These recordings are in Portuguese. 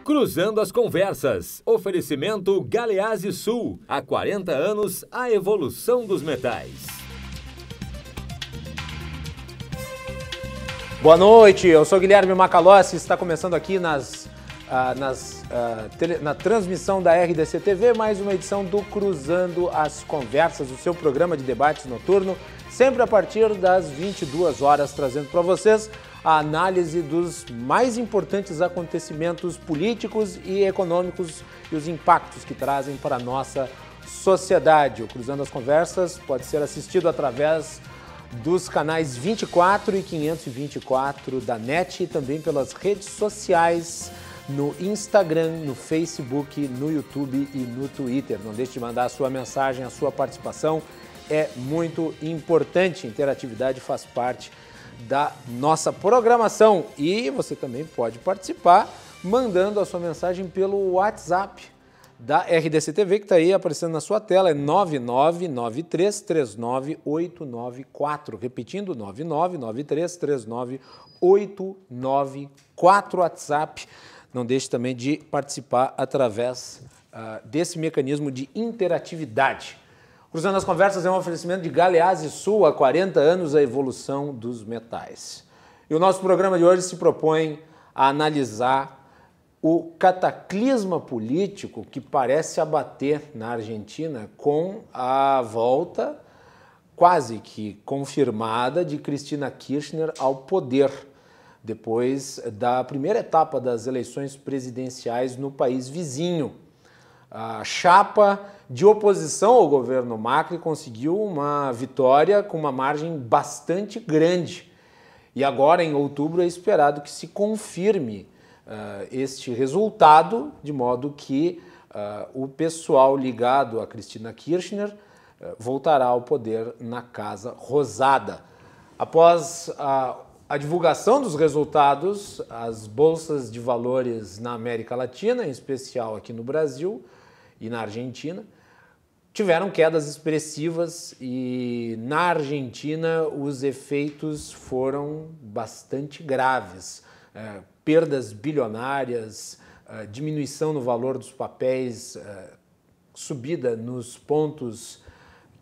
Cruzando as Conversas. Oferecimento Galeazzi Sul. Há 40 anos, a evolução dos metais. Boa noite, eu sou Guilherme Macalossi, está começando aqui na transmissão da RDC TV, mais uma edição do Cruzando as Conversas, o seu programa de debates noturno, sempre a partir das 22 horas, trazendo para vocês a análise dos mais importantes acontecimentos políticos e econômicos e os impactos que trazem para a nossa sociedade. O Cruzando as Conversas pode ser assistido através dos canais 24 e 524 da NET e também pelas redes sociais, no Instagram, no Facebook, no YouTube e no Twitter. Não deixe de mandar a sua mensagem, a sua participação é muito importante. Interatividade faz parte da nossa programação e você também pode participar mandando a sua mensagem pelo WhatsApp da RDC TV, que está aí aparecendo na sua tela, é 9993398994, repetindo, 9993398994, WhatsApp. Não deixe também de participar através desse mecanismo de interatividade. Cruzando as Conversas é um oferecimento de Galeazzi Sul, há 40 anos a evolução dos metais. E o nosso programa de hoje se propõe a analisar o cataclisma político que parece abater na Argentina com a volta quase que confirmada de Cristina Kirchner ao poder, depois da primeira etapa das eleições presidenciais no país vizinho. A chapa de oposição ao governo Macri conseguiu uma vitória com uma margem bastante grande. E agora, em outubro, é esperado que se confirme este resultado, de modo que o pessoal ligado a Cristina Kirchner voltará ao poder na Casa Rosada. Após a divulgação dos resultados, as bolsas de valores na América Latina, em especial aqui no Brasil e na Argentina, tiveram quedas expressivas e na Argentina os efeitos foram bastante graves. Perdas bilionárias, diminuição no valor dos papéis, subida nos pontos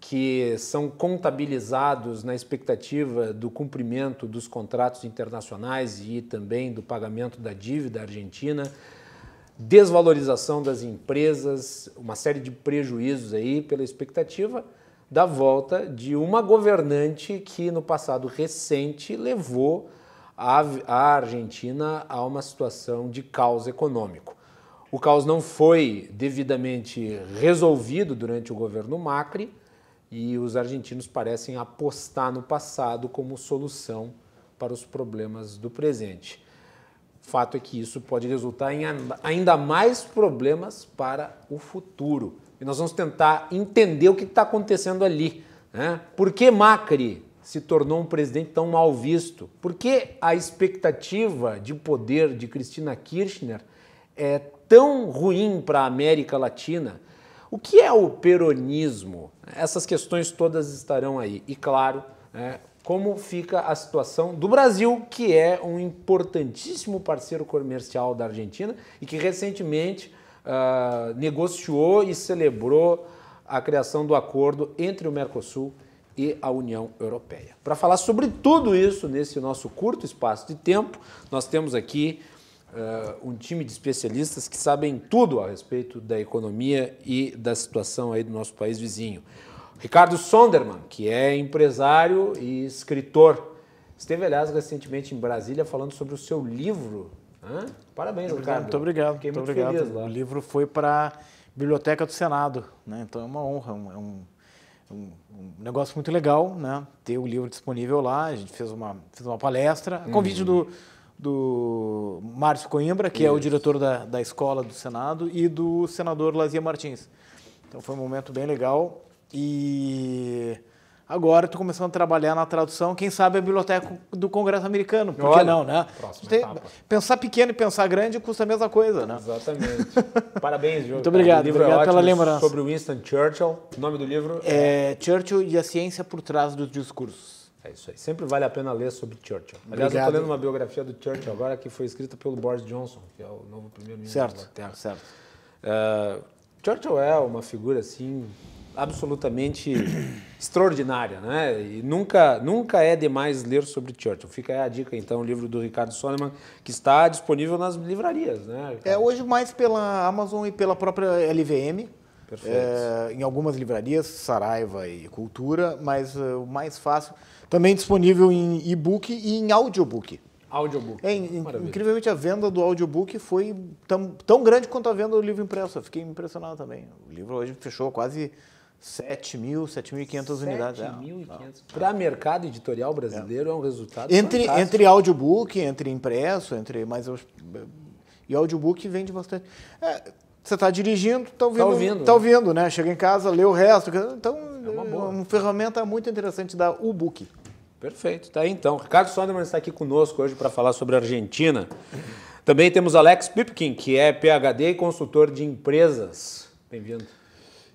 que são contabilizados na expectativa do cumprimento dos contratos internacionais e também do pagamento da dívida argentina, desvalorização das empresas, uma série de prejuízos aí pela expectativa da volta de uma governante que no passado recente levou a Argentina a uma situação de caos econômico. O caos não foi devidamente resolvido durante o governo Macri e os argentinos parecem apostar no passado como solução para os problemas do presente. O fato é que isso pode resultar em ainda mais problemas para o futuro. E nós vamos tentar entender o que está acontecendo ali, né? Por que Macri se tornou um presidente tão mal visto? Por que a expectativa de poder de Cristina Kirchner é tão ruim para a América Latina? O que é o peronismo? Essas questões todas estarão aí. E, claro, como fica a situação do Brasil, que é um importantíssimo parceiro comercial da Argentina e que recentemente negociou e celebrou a criação do acordo entre o Mercosul e a União Europeia. Para falar sobre tudo isso nesse nosso curto espaço de tempo, nós temos aqui um time de especialistas que sabem tudo a respeito da economia e da situação aí do nosso país vizinho. Ricardo Sondermann, que é empresário e escritor, esteve, aliás, recentemente em Brasília falando sobre o seu livro. Parabéns, Ricardo. Muito obrigado. Fiquei muito obrigado. feliz lá. O livro foi para a Biblioteca do Senado, né? Então é uma honra, um negócio muito legal, né? Ter o livro disponível lá. A gente fez uma palestra, a convite do Márcio Coimbra, que é o diretor da Escola do Senado, e do senador Lazia Martins. Então foi um momento bem legal. E agora estou começando a trabalhar na tradução, quem sabe a Biblioteca do Congresso Americano, por que não, né? Pensar pequeno e pensar grande custa a mesma coisa, né? Exatamente. Parabéns, Diogo. Muito obrigado, obrigado pela lembrança. Sobre Winston Churchill. O nome do livro é Churchill e a Ciência por Trás dos Discursos. É isso aí. Sempre vale a pena ler sobre Churchill. Aliás, eu estou lendo uma biografia do Churchill agora que foi escrita pelo Boris Johnson, que é o novo primeiro-ministro da Inglaterra. Certo. Churchill é uma figura assim absolutamente extraordinária, né? E nunca é demais ler sobre Churchill. Fica aí a dica, então, o livro do Ricardo Sonnemann, que está disponível nas livrarias, né, Ricardo? Hoje mais pela Amazon e pela própria LVM. Perfeito. Em algumas livrarias, Saraiva e Cultura, mas o mais fácil, também disponível em e-book e em audiobook. Audiobook. Incrivelmente, a venda do audiobook foi tão grande quanto a venda do livro impresso. Eu fiquei impressionado também. O livro hoje fechou quase 7.500 unidades. 7.500. Para mercado editorial brasileiro é um resultado fantástico. Entre audiobook, entre impresso, e audiobook vende bastante. Você está dirigindo, está ouvindo, né? Chega em casa, lê o resto. Então, é uma ferramenta muito interessante da U-Book. Perfeito, tá aí então. Ricardo Sonnemann está aqui conosco hoje para falar sobre a Argentina. Também temos Alex Pipkin, que é PhD e consultor de empresas. Bem-vindo.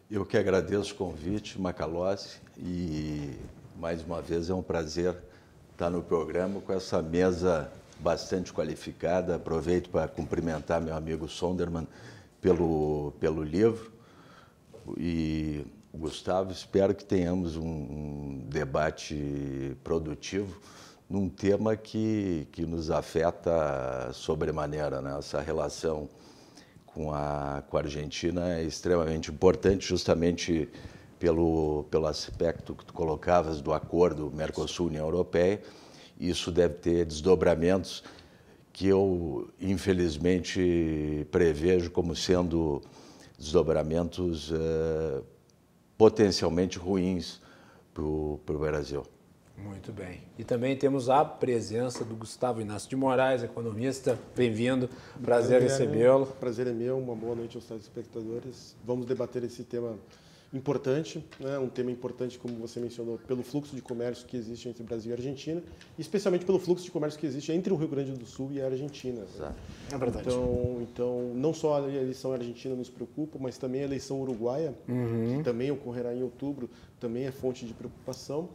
Eu que agradeço o convite, Macalossi, e mais uma vez é um prazer estar no programa com essa mesa bastante qualificada. Aproveito para cumprimentar meu amigo Sondermann pelo livro e Gustavo, espero que tenhamos um debate produtivo num tema que nos afeta sobremaneira, né? Essa relação com a Argentina é extremamente importante, justamente pelo aspecto que tu colocavas do acordo Mercosul-União Europeia. Isso deve ter desdobramentos que eu, infelizmente, prevejo como sendo desdobramentos potencialmente ruins para o Brasil. Muito bem. E também temos a presença do Gustavo Inácio de Moraes, economista. Bem-vindo. Prazer recebê-lo. Prazer é meu. Uma boa noite aos telespectadores. Vamos debater esse tema importante, né? Um tema importante, como você mencionou, pelo fluxo de comércio que existe entre Brasil e Argentina, e especialmente pelo fluxo de comércio que existe entre o Rio Grande do Sul e a Argentina. Exato. É verdade. Então, não só a eleição argentina nos preocupa, mas também a eleição uruguaia, que também ocorrerá em outubro, também é fonte de preocupação.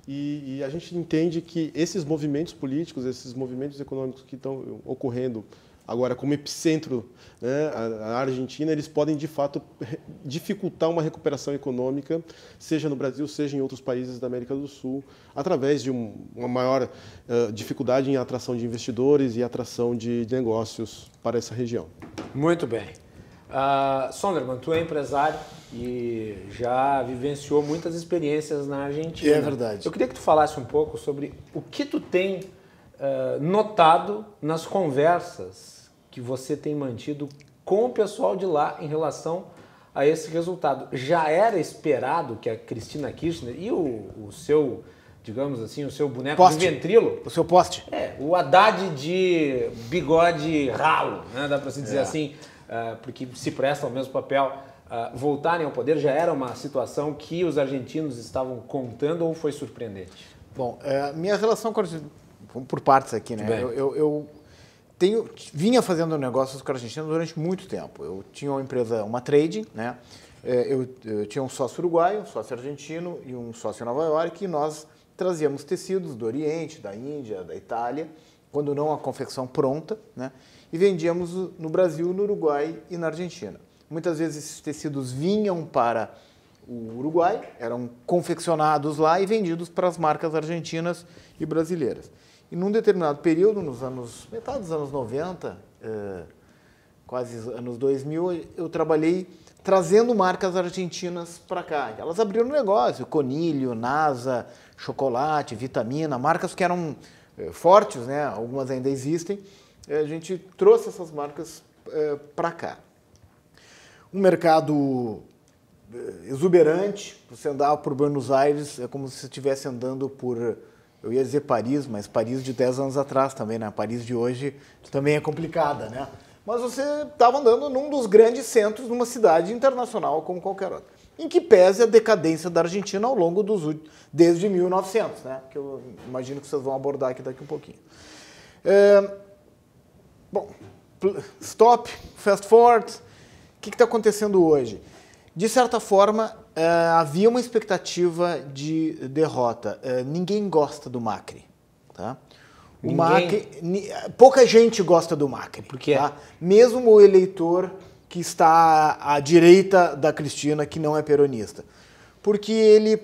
E a gente entende que esses movimentos políticos, esses movimentos econômicos que estão ocorrendo agora como epicentro, né, a Argentina, eles podem, de fato, dificultar uma recuperação econômica, seja no Brasil, seja em outros países da América do Sul, através de uma maior dificuldade em atração de investidores e atração de negócios para essa região. Muito bem. Sondermann, tu é empresário e já vivenciou muitas experiências na Argentina. É verdade. Eu queria que tu falasse um pouco sobre o que tu tem notado nas conversas que você tem mantido com o pessoal de lá em relação a esse resultado. Já era esperado que a Cristina Kirchner e o seu, digamos assim, o seu boneco poste. de ventrilo... O seu poste. O Haddad de bigode ralo, né? Dá para se dizer assim, porque se presta ao mesmo papel. Voltarem ao poder já era uma situação que os argentinos estavam contando ou foi surpreendente? Bom, minha relação com a Argentina... Vamos por partes aqui, né? Eu vinha fazendo negócios com a Argentina durante muito tempo. Eu tinha uma empresa, uma trading, né? Eu tinha um sócio uruguaio, um sócio argentino e um sócio em Nova York, e nós trazíamos tecidos do Oriente, da Índia, da Itália, quando não a confecção pronta, né? E vendíamos no Brasil, no Uruguai e na Argentina. Muitas vezes esses tecidos vinham para o Uruguai, eram confeccionados lá e vendidos para as marcas argentinas e brasileiras. E num determinado período, metade dos anos 90, quase anos 2000, eu trabalhei trazendo marcas argentinas para cá. Elas abriram negócio, Conilho, NASA, Chocolate, Vitamina, marcas que eram fortes, né? Algumas ainda existem. A gente trouxe essas marcas para cá. Um mercado exuberante, você andava por Buenos Aires, é como se você estivesse andando por... Eu ia dizer Paris, mas Paris de 10 anos atrás também, né? Paris de hoje também é complicada, né? Mas você estava andando num dos grandes centros, numa cidade internacional como qualquer outra. Em que pese a decadência da Argentina ao longo desde 1900, né? Que eu imagino que vocês vão abordar aqui daqui um pouquinho. Bom, stop, fast forward, o que está acontecendo hoje? De certa forma, havia uma expectativa de derrota. Ninguém gosta do Macri. Tá? Pouca gente gosta do Macri. Por quê? Tá? Mesmo o eleitor que está à direita da Cristina, que não é peronista. Porque ele,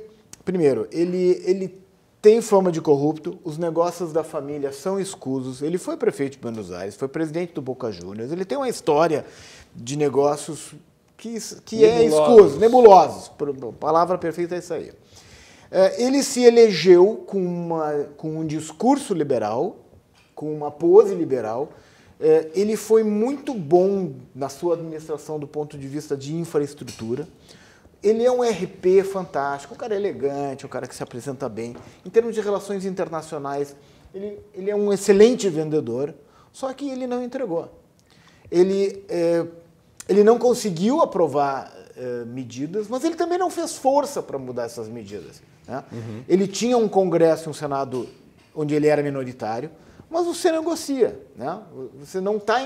primeiro, ele tem fama de corrupto, os negócios da família são escusos, ele foi prefeito de Buenos Aires, foi presidente do Boca Juniors, ele tem uma história de negócios que é escuso, nebulosos, a palavra perfeita é isso aí. Ele se elegeu com um discurso liberal, com uma pose liberal, ele foi muito bom na sua administração do ponto de vista de infraestrutura. Ele é um RP fantástico, um cara elegante, um cara que se apresenta bem. Em termos de relações internacionais, ele é um excelente vendedor, só que ele não entregou. Ele não conseguiu aprovar medidas, mas ele também não fez força para mudar essas medidas. Né? Uhum. Ele tinha um Congresso e um Senado onde ele era minoritário, mas você negocia. Né? Você não está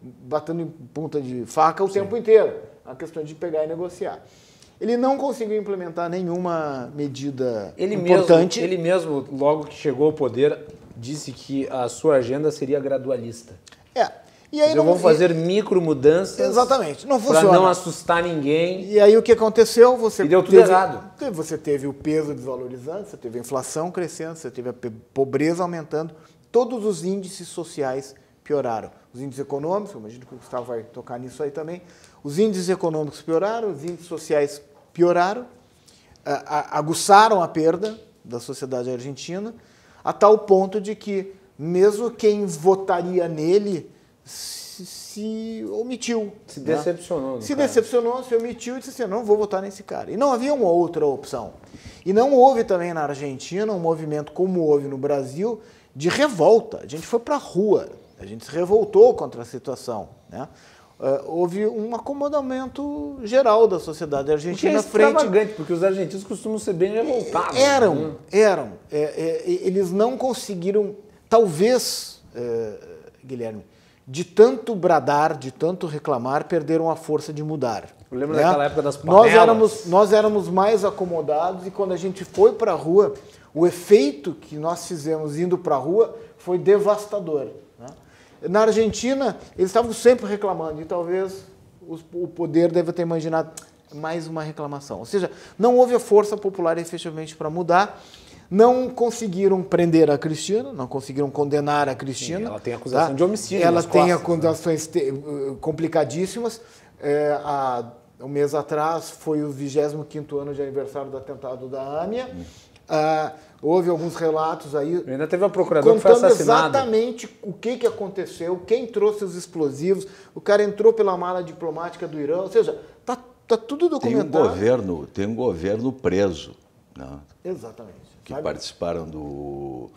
batendo em ponta de faca o tempo inteiro. A questão de pegar e negociar. Ele não conseguiu implementar nenhuma medida importante. Ele mesmo, logo que chegou ao poder, disse que a sua agenda seria gradualista. E aí vão fazer micro mudanças. Exatamente. Não funciona. Para não assustar ninguém. E aí o que aconteceu? E deu tudo errado. Você teve o peso desvalorizando, você teve a inflação crescendo, você teve a pobreza aumentando. Todos os índices sociais pioraram. Os índices econômicos, eu imagino que o Gustavo vai tocar nisso aí também. Os índices econômicos pioraram, os índices sociais pioraram, aguçaram a perda da sociedade argentina, a tal ponto de que mesmo quem votaria nele se omitiu. Se decepcionou. Se decepcionou, se omitiu e disse assim, não vou votar nesse cara. E não havia uma outra opção. E não houve também na Argentina um movimento como houve no Brasil de revolta. A gente foi para a rua, a gente se revoltou contra a situação, né? Houve um acomodamento geral da sociedade argentina frente... extravagante, porque os argentinos costumam ser bem revoltados. Eram. Eles não conseguiram, talvez, Guilherme, de tanto bradar, de tanto reclamar, perderam a força de mudar. Eu lembro daquela época das panelas. Nós éramos mais acomodados e quando a gente foi para a rua, o efeito que nós fizemos indo para a rua foi devastador. Né? Na Argentina, eles estavam sempre reclamando e talvez o poder deve ter imaginado mais uma reclamação. Ou seja, não houve a força popular efetivamente para mudar, não conseguiram prender a Cristina, não conseguiram condenar a Cristina. Sim, ela tem acusação de homicídio. Ela tem acusações complicadíssimas. Um mês atrás foi o 25º ano de aniversário do atentado da AMIA. Houve alguns relatos aí. Ainda teve um procurador que foi assassinado. Exatamente o que aconteceu, quem trouxe os explosivos. O cara entrou pela mala diplomática do Irã. Ou seja, tá tudo documentado. Tem um governo preso. Né? Exatamente. Que participaram do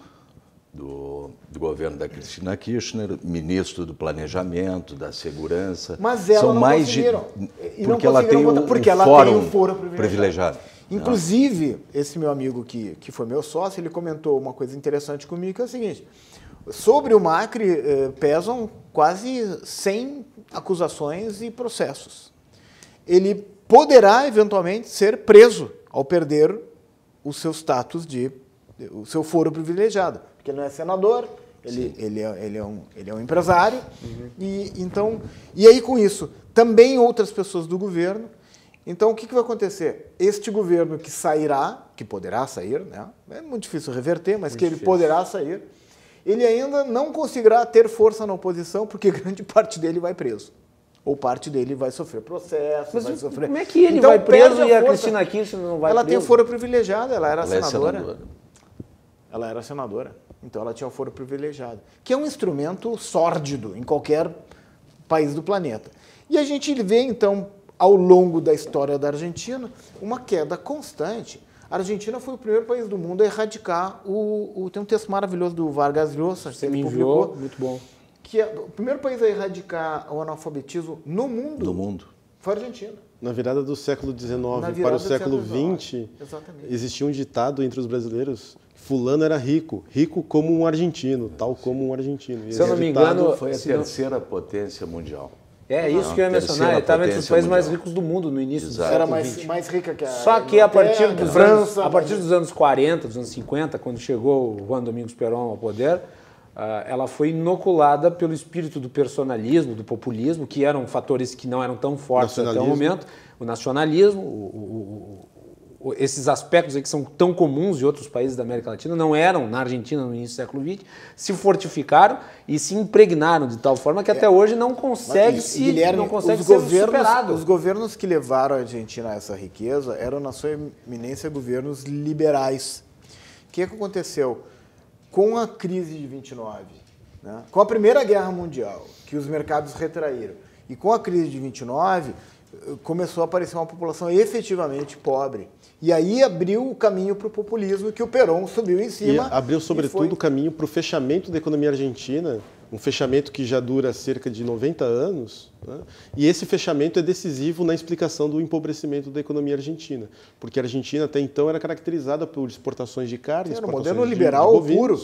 governo da Cristina Kirchner, ministro do Planejamento, da Segurança. Mas ela são não mais conseguiram. Porque ela tem um foro privilegiado. Inclusive, esse meu amigo que foi meu sócio, ele comentou uma coisa interessante comigo, que é o seguinte, sobre o Macri pesam quase 100 acusações e processos. Ele poderá, eventualmente, ser preso ao perder o seu status o seu foro privilegiado, porque ele não é senador, ele é um empresário, e aí com isso, também outras pessoas do governo. Então o que vai acontecer? Este governo que sairá, que poderá sair, né? É muito difícil reverter, mas ele poderá sair, ele ainda não conseguirá ter força na oposição, porque grande parte dele vai preso. Ou parte dele vai sofrer processo, vai sofrer... Como é que ele vai preso e a Cristina Kirchner não vai preso? Ela tem foro privilegiado, ela era senadora. Ela era senadora, então ela tinha o foro privilegiado, que é um instrumento sórdido em qualquer país do planeta. E a gente vê, então, ao longo da história da Argentina, uma queda constante. A Argentina foi o primeiro país do mundo a erradicar tem um texto maravilhoso do Vargas Llosa, que ele publicou, muito bom. Que é o primeiro país a erradicar o analfabetismo no mundo. Foi a Argentina. Na virada do século XIX para o século XX, existia um ditado entre os brasileiros: fulano era rico como um argentino, tal como um argentino. Se eu não me engano, foi a terceira potência mundial. É isso que eu ia mencionar, ele estava entre os países mais ricos do mundo no início do século Era XX. mais rica que a Só que a partir dos França, dos anos 40, dos anos 50, quando chegou o Juan Domingos Perón ao poder, ela foi inoculada pelo espírito do personalismo, do populismo, que eram fatores que não eram tão fortes até o momento. O nacionalismo, esses aspectos aí que são tão comuns em outros países da América Latina, não eram na Argentina no início do século XX, se fortificaram e se impregnaram de tal forma que até hoje não consegue Guilherme, ser superado. Os governos que levaram a Argentina a essa riqueza eram, na sua eminência, governos liberais. O que aconteceu? Com a crise de 29, né? Com a Primeira Guerra Mundial, que os mercados retraíram, e com a crise de 29, começou a aparecer uma população efetivamente pobre. E aí abriu o caminho para o populismo, que o Perón subiu em cima. E abriu, sobretudo, o caminho para o fechamento da economia argentina, um fechamento que já dura cerca de 90 anos, né? E esse fechamento é decisivo na explicação do empobrecimento da economia argentina, porque a Argentina até então era caracterizada por exportações de carne, era um modelo liberal puro.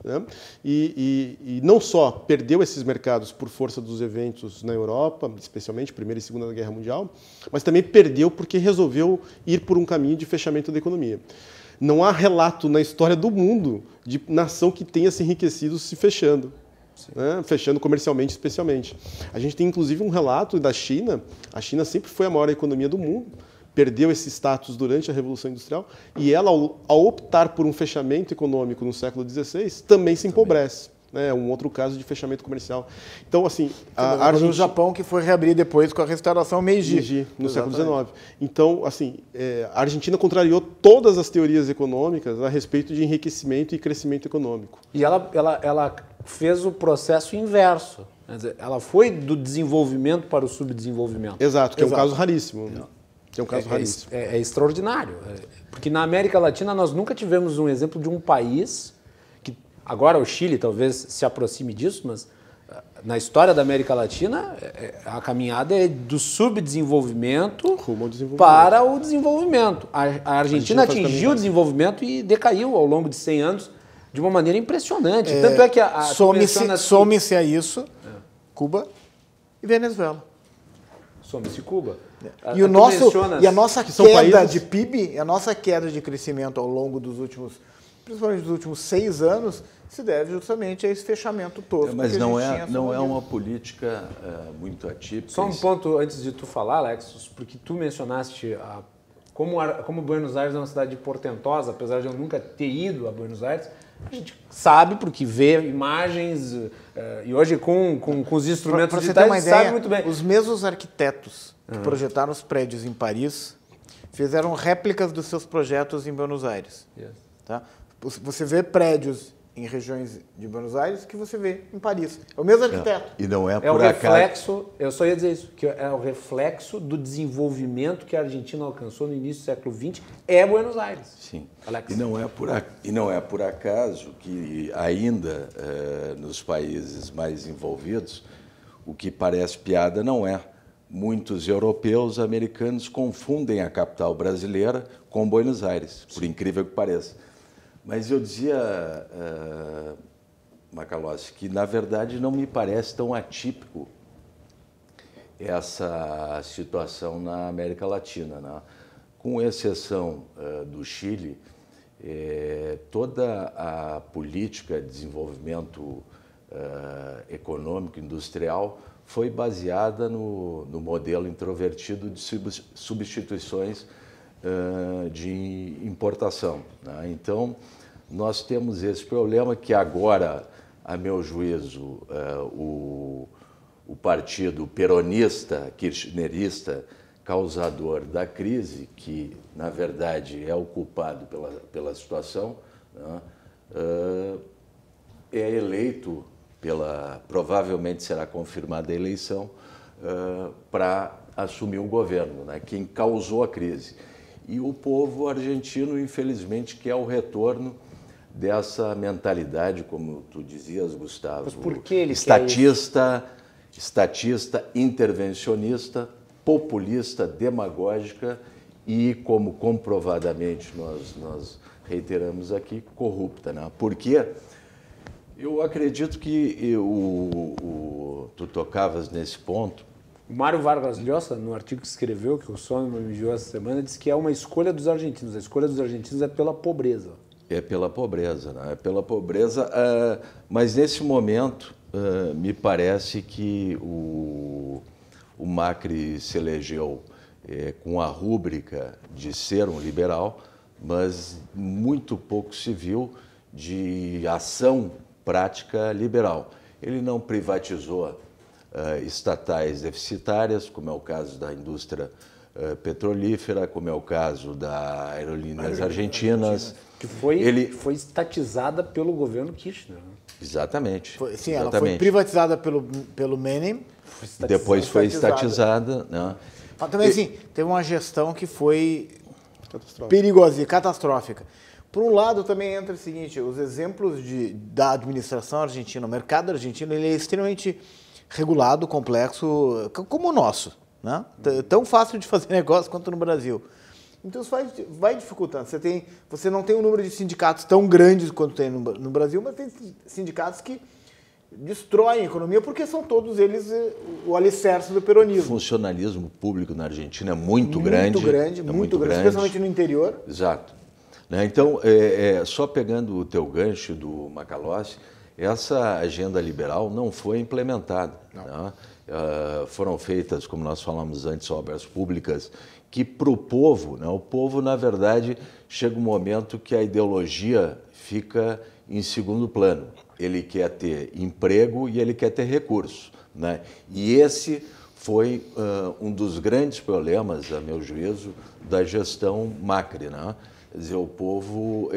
Né? E não só perdeu esses mercados por força dos eventos na Europa, especialmente Primeira e Segunda Guerra Mundial, mas também perdeu porque resolveu ir por um caminho de fechamento da economia. Não há relato na história do mundo de nação que tenha se enriquecido se fechando. Né? Fechando comercialmente, especialmente. A gente tem, inclusive, um relato da China. A China sempre foi a maior economia do mundo, perdeu esse status durante a Revolução Industrial, e ela, ao optar por um fechamento econômico no século XVI, também se empobrece. É um outro caso de fechamento comercial. Então, assim, a Argentina... O Japão, que foi reabrir depois com a restauração Meiji no século XIX. Então, assim, a Argentina contrariou todas as teorias econômicas a respeito de enriquecimento e crescimento econômico. E ela fez o processo inverso. Quer dizer, ela foi do desenvolvimento para o subdesenvolvimento. Exato, que é um caso raríssimo. Que é um caso raríssimo. É extraordinário. Porque na América Latina nós nunca tivemos um exemplo de um país que, agora o Chile talvez se aproxime disso, mas na história da América Latina a caminhada é do subdesenvolvimento rumo ao desenvolvimento. Para o desenvolvimento. A Argentina atingiu o desenvolvimento e decaiu ao longo de 100 anos de uma maneira impressionante. Tanto é que some-se a isso Cuba e Venezuela. Some-se Cuba. E a nossa queda de PIB, a nossa queda de crescimento ao longo dos últimos, principalmente dos últimos 6 anos, se deve justamente a esse fechamento todo. Mas não é uma política muito atípica. Só um ponto antes de tu falar, Alexos, porque tu mencionaste como Buenos Aires é uma cidade portentosa, apesar de eu nunca ter ido a Buenos Aires, a gente sabe porque vê imagens e hoje com os instrumentos digitais a gente sabe muito bem. Os mesmos arquitetos que projetaram os prédios em Paris fizeram réplicas dos seus projetos em Buenos Aires. Yes. Tá? Você vê prédios em regiões de Buenos Aires que você vê em Paris. É o mesmo arquiteto. E não é por o reflexo, eu só ia dizer isso, que é o reflexo do desenvolvimento que a Argentina alcançou no início do século XX, é Buenos Aires. Sim. Alex. E não é por acaso que ainda nos países mais envolvidos, o que parece piada não é. Muitos europeus, americanos confundem a capital brasileira com Buenos Aires, por incrível que pareça. Mas eu dizia, Macalossi, que na verdade não me parece tão atípico essa situação na América Latina, né? Com exceção do Chile, toda a política de desenvolvimento econômico industrial foi baseada no modelo introvertido de substituições de importação, né? Então, nós temos esse problema que agora, a meu juízo, o partido peronista, kirchnerista, causador da crise, que, na verdade, é o culpado pela situação, né? É eleito provavelmente será confirmada a eleição para assumir o governo, né? Quem causou a crise. E o povo argentino, infelizmente, quer o retorno dessa mentalidade, como tu dizias, Gustavo. Mas por que ele estatista, intervencionista, populista, demagógica e, como comprovadamente nós reiteramos aqui, corrupta, né? Porque eu acredito que tu tocavas nesse ponto, O Mário Vargas Llosa, no artigo que escreveu, que o Sono me enviou essa semana, disse que é uma escolha dos argentinos. A escolha dos argentinos é pela pobreza. É pela pobreza, né? É pela pobreza, mas nesse momento me parece que o Macri se elegeu com a rúbrica de ser um liberal, mas muito pouco se viu de ação prática liberal. Ele não privatizou estatais deficitárias, como é o caso da indústria petrolífera, como é o caso da Aerolíneas Argentinas. Que foi estatizada pelo governo Kirchner. Exatamente. Sim, ela foi privatizada pelo Menem. Depois foi estatizada. Né? Mas também, assim, teve uma gestão que foi perigosa e catastrófica. Por um lado, também entra o seguinte, os exemplos da administração argentina, o mercado argentino, ele é extremamente regulado, complexo, como o nosso, né? Tão fácil de fazer negócio quanto no Brasil. Então isso vai dificultando. Você não tem um número de sindicatos tão grandes quanto tem no Brasil, mas tem sindicatos que destroem a economia porque são todos eles o alicerce do peronismo. O funcionalismo público na Argentina é muito grande. Muito grande, especialmente no interior. Exato. Então, só pegando o teu gancho do Macalossi, essa agenda liberal não foi implementada. Né? Foram feitas, como nós falamos antes, obras públicas que para o povo, né? O povo, na verdade, chega um momento que a ideologia fica em segundo plano. Ele quer ter emprego e ele quer ter recursos. Né? E esse foi um dos grandes problemas, a meu juízo, da gestão Macri. Né? Quer dizer, o povo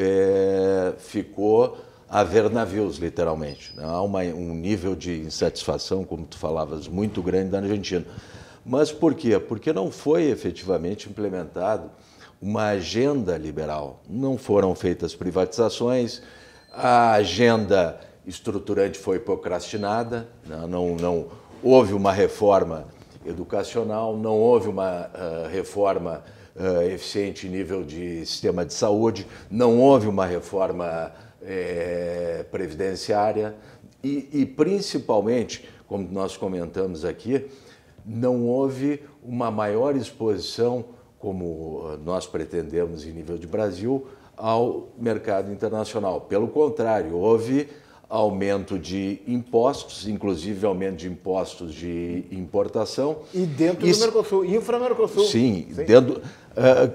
ficou a ver navios, literalmente. Né? Há um nível de insatisfação, como tu falavas, muito grande na Argentina. Mas por quê? Porque não foi efetivamente implementado uma agenda liberal. Não foram feitas privatizações, a agenda estruturante foi procrastinada, não houve uma reforma educacional, não houve uma reforma eficiente em nível de sistema de saúde, não houve uma reforma previdenciária e principalmente, como nós comentamos aqui, não houve uma maior exposição, como nós pretendemos em nível de Brasil, ao mercado internacional. Pelo contrário, houve aumento de impostos, inclusive aumento de impostos de importação. E dentro do Mercosul, infra-Mercosul. Sim. Dentro,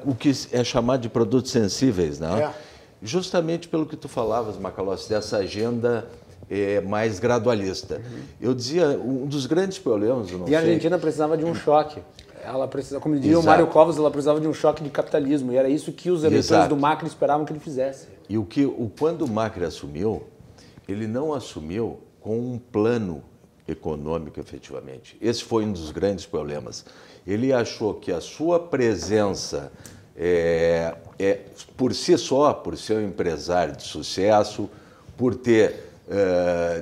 o que é chamado de produtos sensíveis, né? Justamente pelo que tu falavas, Macalossi, dessa agenda mais gradualista. Eu dizia, um dos grandes problemas... a Argentina precisava de um choque. Ela precisa, como dizia o Mário Covas, ela precisava de um choque de capitalismo. E era isso que os eleitores do Macri esperavam que ele fizesse. E quando o Macri assumiu, ele não assumiu com um plano econômico, efetivamente. Esse foi um dos grandes problemas. Ele achou que a sua presença, por si só, por ser um empresário de sucesso, por ter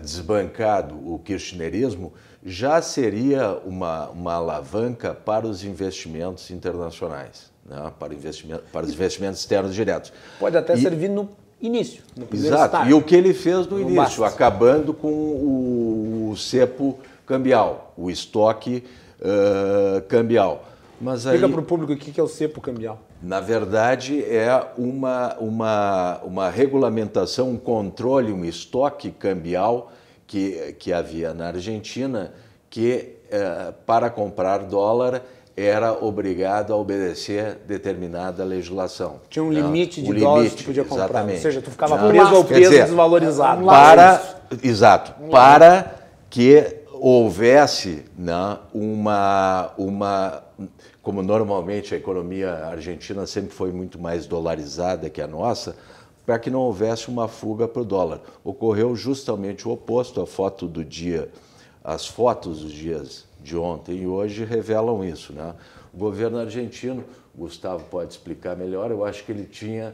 desbancado o kirchnerismo, já seria uma alavanca para os investimentos internacionais, né? para os investimentos externos diretos. Pode até servir no início, no primeiro estágio. E o que ele fez no início, acabando com o cepo cambial, o estoque cambial. Mas explica para o público o que é o cepo cambial. Na verdade, é uma regulamentação, um controle, um estoque cambial que havia na Argentina, que para comprar dólar era obrigado a obedecer determinada legislação. Tinha um limite de dólares que tu podia comprar. Exatamente. Ou seja, tu ficava preso ao peso desvalorizado. Para que houvesse, né, como normalmente a economia argentina sempre foi muito mais dolarizada que a nossa, para que não houvesse uma fuga para o dólar. Ocorreu justamente o oposto. As fotos dos dias de ontem e hoje revelam isso, né? O governo argentino, Gustavo pode explicar melhor, eu acho que ele tinha,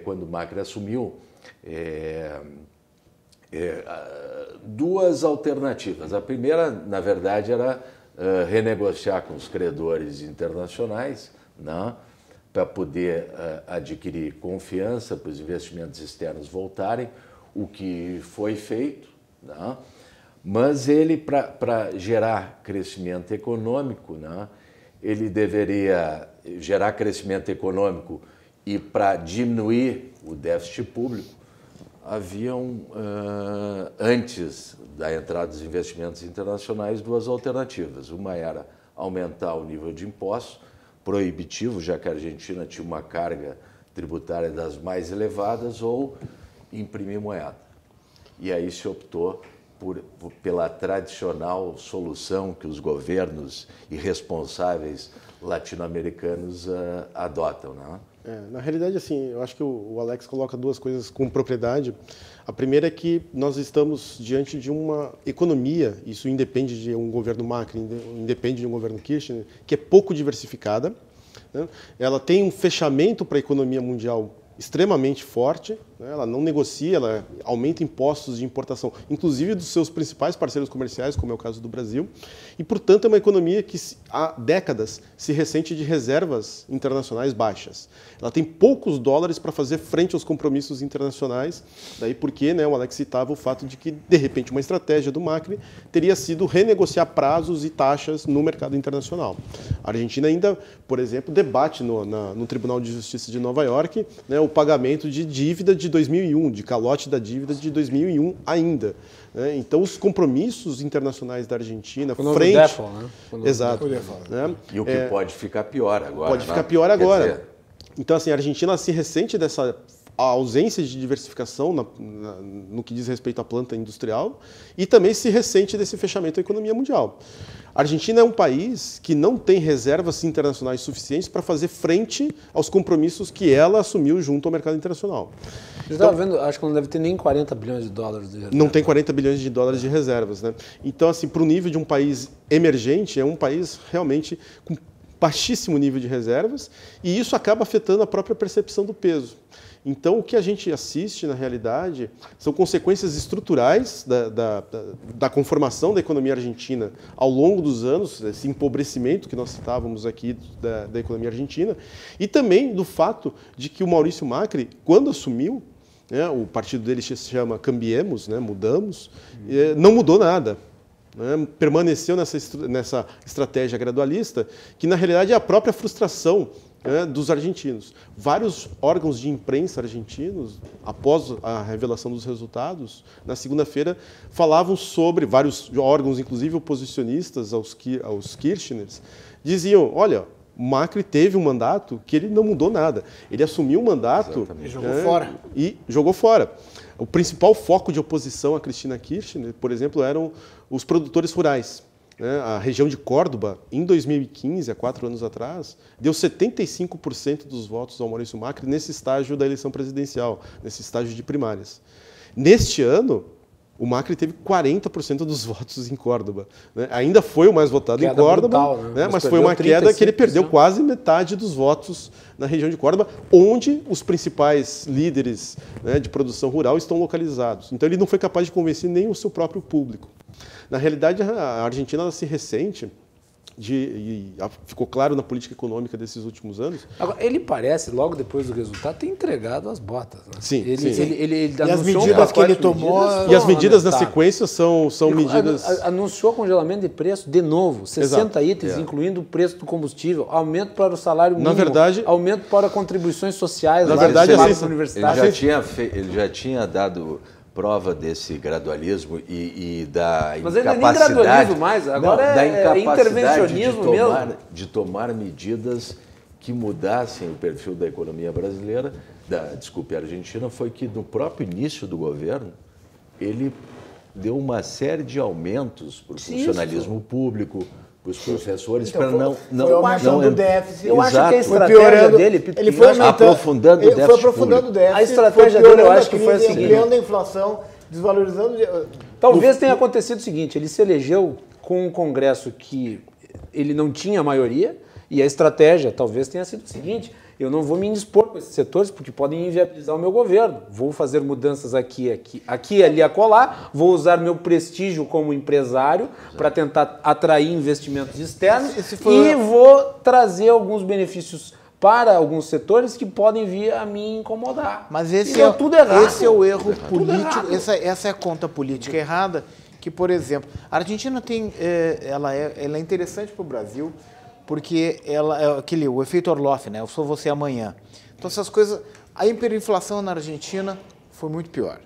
quando o Macri assumiu, duas alternativas. A primeira, na verdade, era renegociar com os credores internacionais, né, para poder adquirir confiança para os investimentos externos voltarem, o que foi feito, né, Mas ele, para gerar crescimento econômico, né, ele deveria gerar crescimento econômico e para diminuir o déficit público, haviam, antes da entrada dos investimentos internacionais, duas alternativas. Uma era aumentar o nível de impostos, proibitivo, já que a Argentina tinha uma carga tributária das mais elevadas, ou imprimir moeda. E aí se optou pela tradicional solução que os governos irresponsáveis latino-americanos adotam, né? Na realidade, assim, eu acho que o Alex coloca duas coisas com propriedade. A primeira é que nós estamos diante de uma economia, isso independe de um governo Macri, independe de um governo Kirchner, que é pouco diversificada, né? Ela tem um fechamento para a economia mundial extremamente forte, né? Ela não negocia, ela aumenta impostos de importação, inclusive dos seus principais parceiros comerciais, como é o caso do Brasil, e, portanto, é uma economia que há décadas se ressente de reservas internacionais baixas. Ela tem poucos dólares para fazer frente aos compromissos internacionais, daí porque, né, o Alex citava o fato de que, de repente, uma estratégia do Macri teria sido renegociar prazos e taxas no mercado internacional. A Argentina ainda, por exemplo, debate no Tribunal de Justiça de Nova York, né, o pagamento de dívida de 2001, de calote da dívida de 2001 ainda. Né? Então, os compromissos internacionais da Argentina frente... Default, né? Exato. Né? E o que pode ficar pior agora. Pode ficar pior agora. Então, assim, a Argentina se ressente dessa ausência de diversificação no que diz respeito à planta industrial e também se ressente desse fechamento da economia mundial. A Argentina é um país que não tem reservas internacionais suficientes para fazer frente aos compromissos que ela assumiu junto ao mercado internacional. Eu estava vendo, acho que não deve ter nem 40 bilhões de dólares de reservas. Não tem 40 bilhões de dólares de reservas, né? Então, assim, para o nível de um país emergente, é um país realmente com baixíssimo nível de reservas e isso acaba afetando a própria percepção do peso. Então, o que a gente assiste, na realidade, são consequências estruturais da conformação da economia argentina ao longo dos anos, esse empobrecimento que nós citávamos aqui da economia argentina, e também do fato de que o Maurício Macri, quando assumiu, né, o partido dele se chama Cambiemos, né, mudamos, não mudou nada. Né, permaneceu nessa estratégia gradualista, que na realidade é a própria frustração, né, dos argentinos. Vários órgãos de imprensa argentinos, após a revelação dos resultados, na segunda-feira, falavam sobre, vários órgãos, inclusive oposicionistas aos Kirchners, diziam, olha, Macri teve um mandato que ele não mudou nada. Ele assumiu o mandato e jogou fora. O principal foco de oposição a Cristina Kirchner, por exemplo, eram os produtores rurais. A região de Córdoba, em 2015, há 4 anos atrás, deu 75% dos votos ao Maurício Macri nesse estágio da eleição presidencial, nesse estágio de primárias. Neste ano, o Macri teve 40% dos votos em Córdoba. Né? Ainda foi o mais votado em Córdoba, brutal, né? Mas foi uma queda que ele perdeu quase metade dos votos na região de Córdoba, onde os principais líderes, né, de produção rural estão localizados. Então ele não foi capaz de convencer nem o seu próprio público. Na realidade, a Argentina ela se ressente, ficou claro na política econômica desses últimos anos. Agora, ele parece, logo depois do resultado, ter entregado as botas. Né? Sim, ele e as medidas que ele tomou... E as medidas na sequência são medidas... Anunciou congelamento de preço de novo, 60 Exato. Itens, incluindo o preço do combustível, aumento para o salário mínimo, na verdade, aumento para contribuições sociais, na verdade, para a universidade. Ele já tinha dado prova desse gradualismo e da Mas ele incapacidade... nem gradualismo mais, agora da intervencionismo mesmo. De tomar medidas que mudassem o perfil da economia brasileira, a Argentina, foi que no próprio início do governo, ele deu uma série de aumentos para o funcionalismo público, para os professores, então, para não aumentando o déficit. Eu acho que a estratégia dele... Ele foi aprofundando o déficit. Foi aprofundando o déficit. A estratégia dele, eu acho que foi a seguinte... Ampliando a inflação, desvalorizando... Talvez tenha acontecido o seguinte, ele se elegeu com um Congresso que ele não tinha maioria, e a estratégia talvez tenha sido o seguinte: eu não vou me indispor com esses setores porque podem inviabilizar o meu governo. Vou fazer mudanças aqui, ali, acolá. Vou usar meu prestígio como empresário para tentar atrair investimentos externos e vou trazer alguns benefícios para alguns setores que podem vir a me incomodar. Mas esse tudo errado. Esse é o erro político, essa é a conta política errada que, por exemplo, a Argentina tem, ela é interessante para o Brasil porque ela é o efeito Orloff, né? Eu sou você amanhã. Então essas coisas, a hiperinflação na Argentina foi muito pior.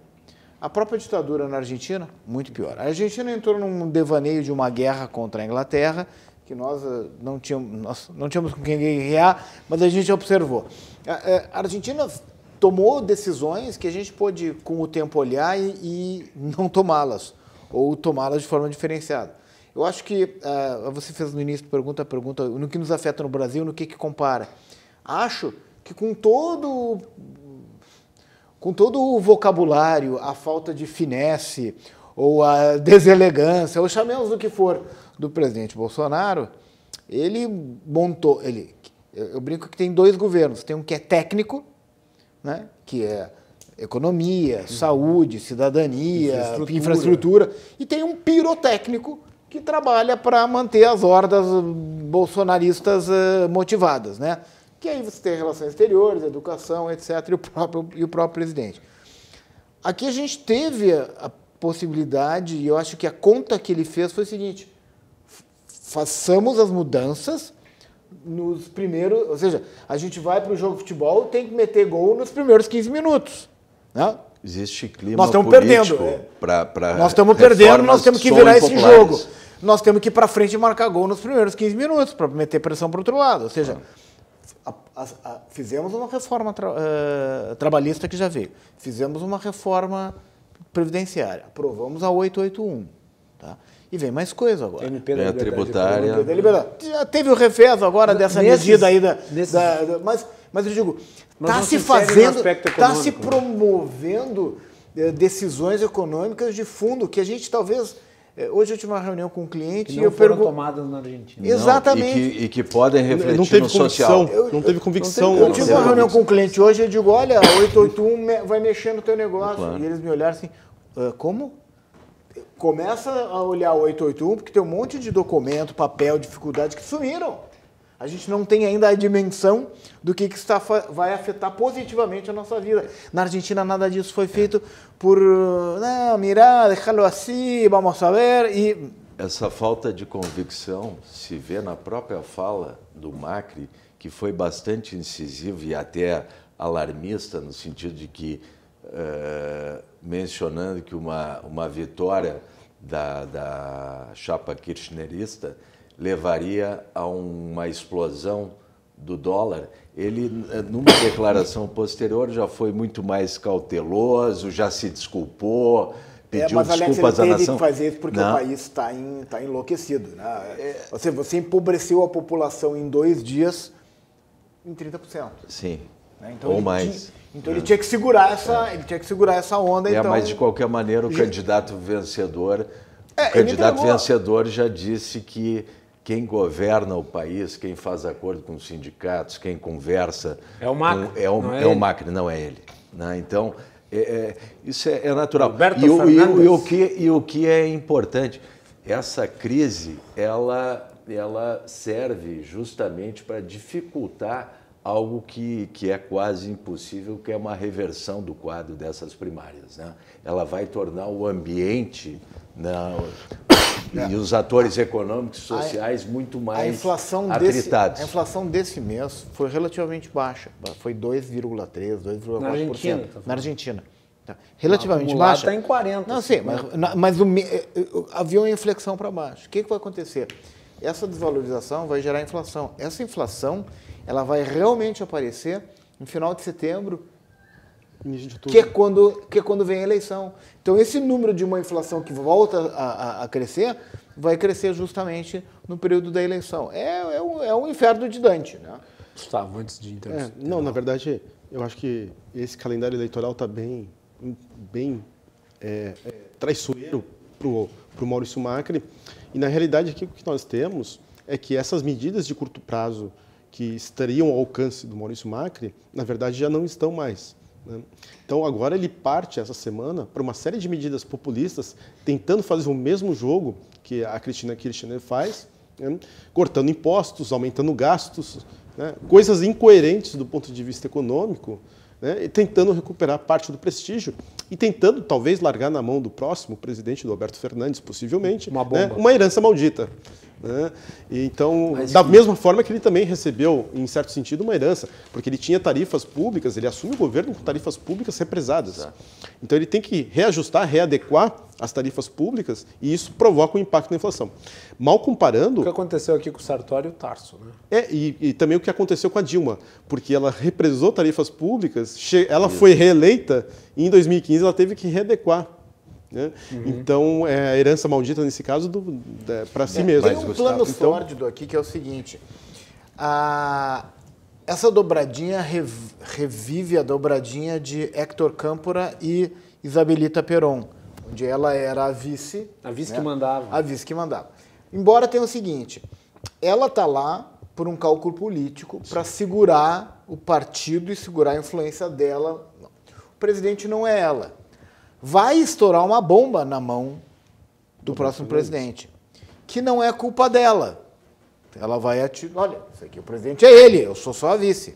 A própria ditadura na Argentina, muito pior. A Argentina entrou num devaneio de uma guerra contra a Inglaterra, que nós não tínhamos com quem guerrear, mas a gente observou. A Argentina tomou decisões que a gente pôde, com o tempo, olhar e não tomá-las, ou tomá-las de forma diferenciada. Eu acho que, você fez no início a pergunta, no que nos afeta no Brasil, no que compara. Acho que com todo o vocabulário, a falta de finesse, ou a deselegância, ou chamemos do que for, do presidente Bolsonaro, ele montou... Eu brinco que tem dois governos. Tem um que é técnico, né, que é economia, saúde, cidadania, infraestrutura, e tem um pirotécnico que trabalha para manter as hordas bolsonaristas motivadas, né? Que aí você tem relações exteriores, educação, etc., e o próprio presidente. Aqui a gente teve a possibilidade, e eu acho que a conta que ele fez foi o seguinte: façamos as mudanças nos primeiros... Ou seja, a gente vai para o jogo de futebol e tem que meter gol nos primeiros 15 minutos. Né? Existe clima nós estamos político perdendo. Nós estamos perdendo, nós temos que virar esse jogo. Nós temos que ir para frente e marcar gol nos primeiros 15 minutos para meter pressão para o outro lado. Ou seja, fizemos uma reforma trabalhista que já veio. Fizemos uma reforma previdenciária. Aprovamos a 881. Tá? E vem mais coisa agora. MP da tributária. Já teve o refez agora dessa medida aí mas eu digo, está se fazendo, está se promovendo decisões econômicas de fundo que a gente talvez... Hoje eu tive uma reunião com um cliente e eu pergunto... tomadas na Argentina. Exatamente. E que podem refletir no social. Não teve convicção. Eu tive uma reunião com um cliente hoje e eu digo, olha, a 881 vai mexer no teu negócio. Claro. E eles me olharam assim, como? Começa a olhar o 881 porque tem um monte de documento, papel, dificuldade que sumiram. A gente não tem ainda a dimensão do que vai afetar positivamente a nossa vida. Na Argentina nada disso foi feito por... Não, mira, deixá-lo assim, vamos a ver. E... Essa falta de convicção se vê na própria fala do Macri, que foi bastante incisivo e até alarmista, no sentido de que, mencionando que uma vitória da chapa kirchnerista levaria a uma explosão do dólar. Ele, numa declaração posterior, já foi muito mais cauteloso, já se desculpou, pediu desculpas à nação. Mas, Alex, ele teve que fazer isso porque o país está enlouquecido. Né? Você empobreceu a população em 2 dias em 30%. Sim, né? Então, ou mais. Então ele tinha que segurar essa onda. Então... Mas, de qualquer maneira, o candidato vencedor já disse que quem governa o país, quem faz acordo com os sindicatos, quem conversa... É o Macri. É o Macri, não é ele. Né? Então, isso é natural. E o que é importante, essa crise, ela serve justamente para dificultar algo que é quase impossível, que é uma reversão do quadro dessas primárias. Né? Ela vai tornar o ambiente... E os atores econômicos e sociais muito mais atritados. A inflação desse mês foi relativamente baixa, foi 2,3%, 2,4%. Na Argentina. Tá. Relativamente baixa. Está em 40%. Não sei, mas havia uma inflexão para baixo. O que vai acontecer? Essa desvalorização vai gerar inflação. Essa inflação ela vai realmente aparecer no final de setembro, que é quando vem a eleição. Então, esse número de uma inflação que volta a crescer, vai crescer justamente no período da eleição. É um inferno de Dante. Né? Gustavo, antes de interromper. Não, na verdade, eu acho que esse calendário eleitoral está bem traiçoeiro para o Maurício Macri. E, na realidade, aqui o que nós temos é que essas medidas de curto prazo que estariam ao alcance do Maurício Macri, na verdade, já não estão mais. Então, agora ele parte essa semana para uma série de medidas populistas, tentando fazer o mesmo jogo que a Cristina Kirchner faz, né? Cortando impostos, aumentando gastos, né? Coisas incoerentes do ponto de vista econômico, né? E tentando recuperar parte do prestígio. e tentando talvez largar na mão do próximo presidente, do Alberto Fernandes, possivelmente, Uma bomba. uma herança maldita. Né? E então, da mesma forma que ele também recebeu, em certo sentido, uma herança, porque ele tinha tarifas públicas, ele assume o governo com tarifas públicas represadas. Exato. Então ele tem que reajustar, readequar as tarifas públicas e isso provoca um impacto na inflação. Mal comparando... O que aconteceu aqui com o Sartori e o Tarso, né? E também o que aconteceu com a Dilma, porque ela represou tarifas públicas, ela foi reeleita e em 2015 ela teve que readequar. Né? Então, a herança maldita, nesse caso, para si mesmo. Tem um plano sórdido aqui que é o seguinte, essa dobradinha revive a dobradinha de Héctor Câmpora e Isabelita Perón, onde ela era a vice. A vice, né? Que mandava. A vice que mandava. Embora tenha o seguinte, ela está lá por um cálculo político para segurar o partido e segurar a influência dela. O presidente não é ela. Vai estourar uma bomba na mão do próximo presidente, que não é culpa dela. Ela vai olha, isso aqui, o presidente é ele, eu sou só a vice.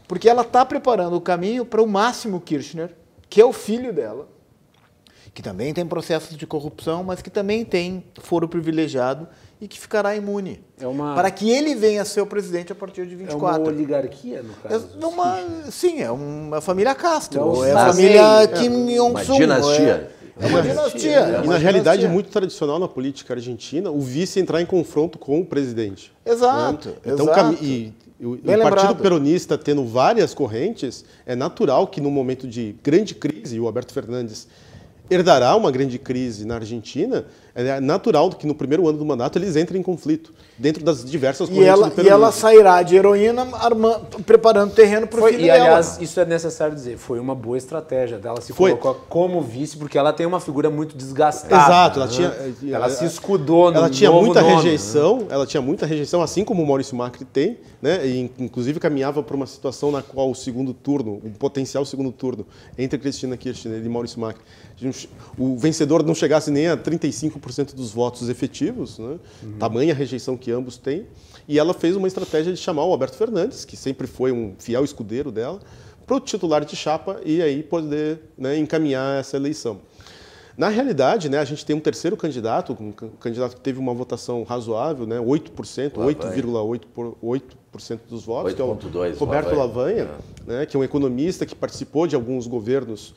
Porque ela está preparando o caminho para o Máximo Kirchner, que é o filho dela, que também tem processos de corrupção, mas que também tem foro privilegiado e que ficará imune. Para que ele venha a ser o presidente a partir de 24. É uma oligarquia, no caso. Sim, é uma família Castro, é a família Kim Jong-un. Uma dinastia. É uma dinastia. E na realidade é muito tradicional na política argentina o vice entrar em confronto com o presidente. Exato. Né? Então, exato. O Partido Peronista tendo várias correntes, é natural que num momento de grande crise, e o Alberto Fernandes herdará uma grande crise na Argentina, é natural que no primeiro ano do mandato eles entrem em conflito, dentro das diversas correntes do peronismo. E ela sairá de heroína preparando terreno para o filho dela. E, aliás, isso é necessário dizer, foi uma boa estratégia dela se colocar como vice, porque ela tem uma figura muito desgastada. Exato, ela se escudou no ela tinha muita nome, rejeição, né? Ela tinha muita rejeição, assim como o Maurício Macri tem, né? E, inclusive caminhava para uma situação na qual o segundo turno, o potencial segundo turno, entre Cristina Kirchner e Maurício Macri, o vencedor não chegasse nem a 35% dos votos efetivos, né? Tamanha rejeição que ambos têm, e ela fez uma estratégia de chamar o Alberto Fernandes, que sempre foi um fiel escudeiro dela, para o titular de chapa e aí poder, né, encaminhar essa eleição. Na realidade, né, a gente tem um terceiro candidato, um candidato que teve uma votação razoável, né, 8,8% dos votos, que é o Roberto Lavagna, né, que é um economista que participou de alguns governos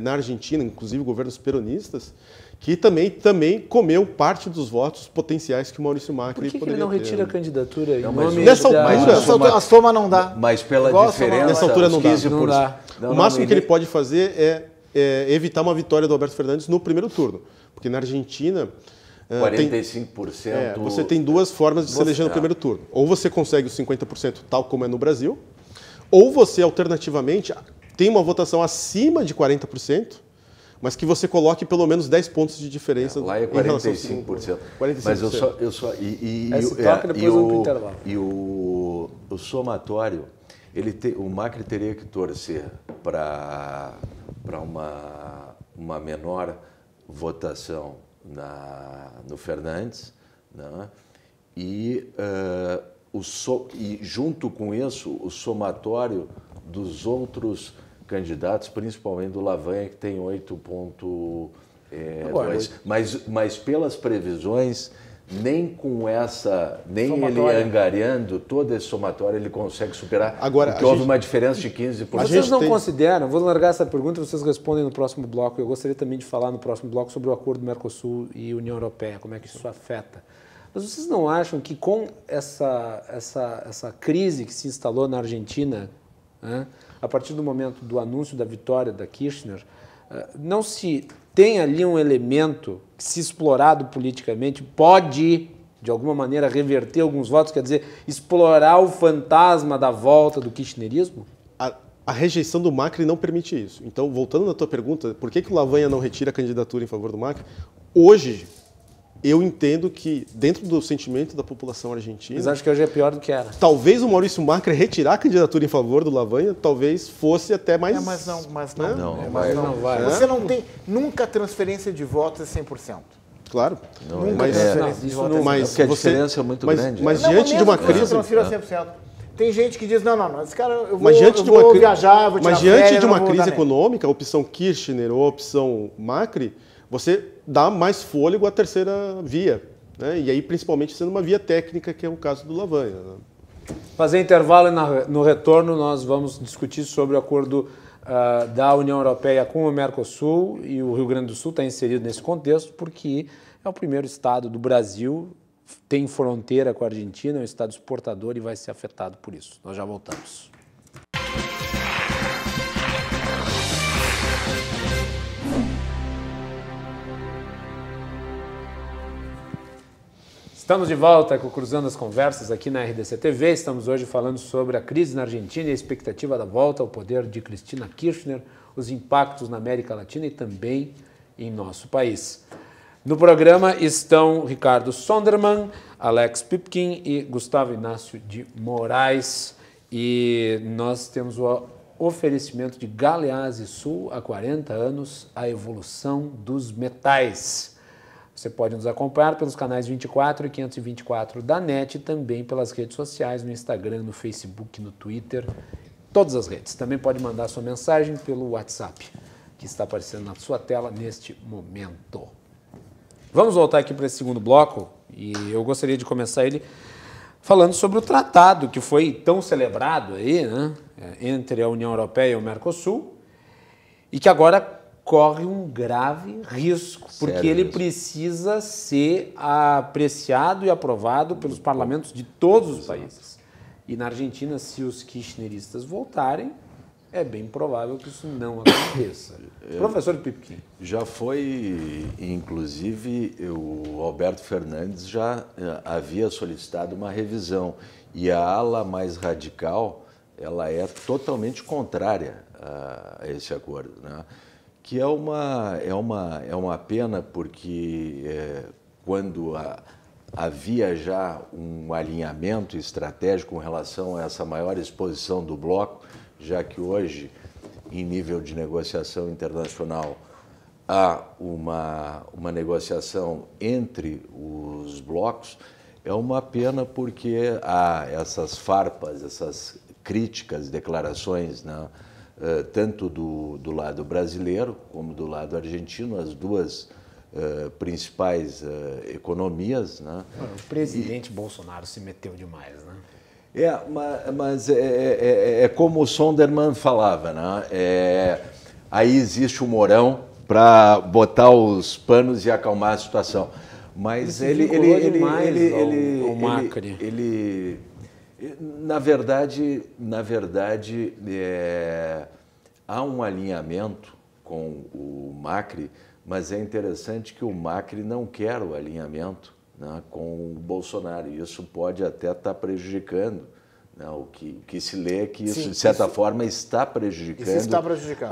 na Argentina, inclusive governos peronistas, que também comeu parte dos votos potenciais que o Maurício Macri poderia ter. Por que ele não retira a candidatura? Nessa altura, a soma não dá. Mas pela diferença, nessa altura não dá. Não dá. O máximo que ele pode fazer é evitar uma vitória do Alberto Fernandes no primeiro turno. Porque na Argentina... 45%... você tem duas formas de se eleger no primeiro turno. Ou você consegue os 50%, tal como é no Brasil, ou você, alternativamente, tem uma votação acima de 40%, mas que você coloque pelo menos 10 pontos de diferença. Lá é 45%. 45%. Mas o somatório, o Macri teria que torcer para uma menor votação no Fernandes, né? E junto com isso o somatório dos outros candidatos, principalmente do Lavagna, que tem 8,2. Mas pelas previsões, nem ele angariando todo esse somatório, ele consegue superar. Agora, porque houve uma diferença de 15%. Vocês não consideram, vou largar essa pergunta e vocês respondem no próximo bloco. Eu gostaria também de falar no próximo bloco sobre o acordo Mercosul e União Europeia, como é que isso afeta. Mas vocês não acham que com essa crise que se instalou na Argentina, né, a partir do momento do anúncio da vitória da Kirchner, não se tem ali um elemento que, se explorado politicamente, pode, de alguma maneira, reverter alguns votos, quer dizer, explorar o fantasma da volta do kirchnerismo? A rejeição do Macri não permite isso. Então, voltando na tua pergunta, por que o Lavagna não retira a candidatura em favor do Macri? Hoje, eu entendo que, dentro do sentimento da população argentina... Mas acho que hoje é pior do que era. Talvez o Maurício Macri retirar a candidatura em favor do Lavagna, talvez fosse até mais... Mas não vai. Você não tem... Nunca transferência de votos é 100%. Claro. Nunca transferência de votos é 100%. Porque a diferença é muito grande. Mas diante de uma crise... Você transfira 100%. Tem gente que diz, não, esse cara, eu vou, Mas diante de uma crise, viajar, eu vou tirar mas diante férias, de não uma vou crise dar nem. econômica, a opção Kirchner ou a opção Macri, você dá mais fôlego à terceira via, né? E aí principalmente sendo uma via técnica, que é o caso do Lavagna, né? Fazer intervalo e no retorno nós vamos discutir sobre o acordo da União Europeia com o Mercosul, e o Rio Grande do Sul está inserido nesse contexto porque é o primeiro estado do Brasil, tem fronteira com a Argentina, é um estado exportador e vai ser afetado por isso. Nós já voltamos. Estamos de volta com o Cruzando as Conversas aqui na RDC TV. Estamos hoje falando sobre a crise na Argentina e a expectativa da volta ao poder de Cristina Kirchner, os impactos na América Latina e também em nosso país. No programa estão Ricardo Sondermann, Alex Pipkin e Gustavo Inácio de Moraes. E nós temos o oferecimento de Galeazzi Sul, há 40 anos, a evolução dos metais. Você pode nos acompanhar pelos canais 24 e 524 da NET e também pelas redes sociais, no Instagram, no Facebook, no Twitter, todas as redes. Também pode mandar sua mensagem pelo WhatsApp, que está aparecendo na sua tela neste momento. Vamos voltar aqui para esse segundo bloco e eu gostaria de começar ele falando sobre o tratado que foi tão celebrado aí, né, entre a União Europeia e o Mercosul e que agora corre um grave risco, porque Sério ele mesmo? precisa ser apreciado e aprovado pelos parlamentos de todos os países. E na Argentina, se os kirchneristas voltarem, é bem provável que isso não aconteça. Professor Pipkin. Já foi, inclusive, o Alberto Fernandes já havia solicitado uma revisão e a ala mais radical, ela é totalmente contrária a esse acordo, né? Que é uma pena porque quando havia já um alinhamento estratégico com relação a essa maior exposição do bloco, já que hoje, em nível de negociação internacional, há uma negociação entre os blocos, é uma pena porque há essas farpas, essas críticas, declarações, né? Tanto do lado brasileiro como do lado argentino, as duas principais economias, né? O presidente Bolsonaro se meteu demais, né? Mas é como o Sondermann falava, né? Aí existe o Mourão para botar os panos e acalmar a situação. Mas ele na verdade, há um alinhamento com o Macri, mas é interessante que o Macri não quer o alinhamento, né, com o Bolsonaro. E isso pode até estar prejudicando, né, o que se lê que isso, de certa forma, está prejudicando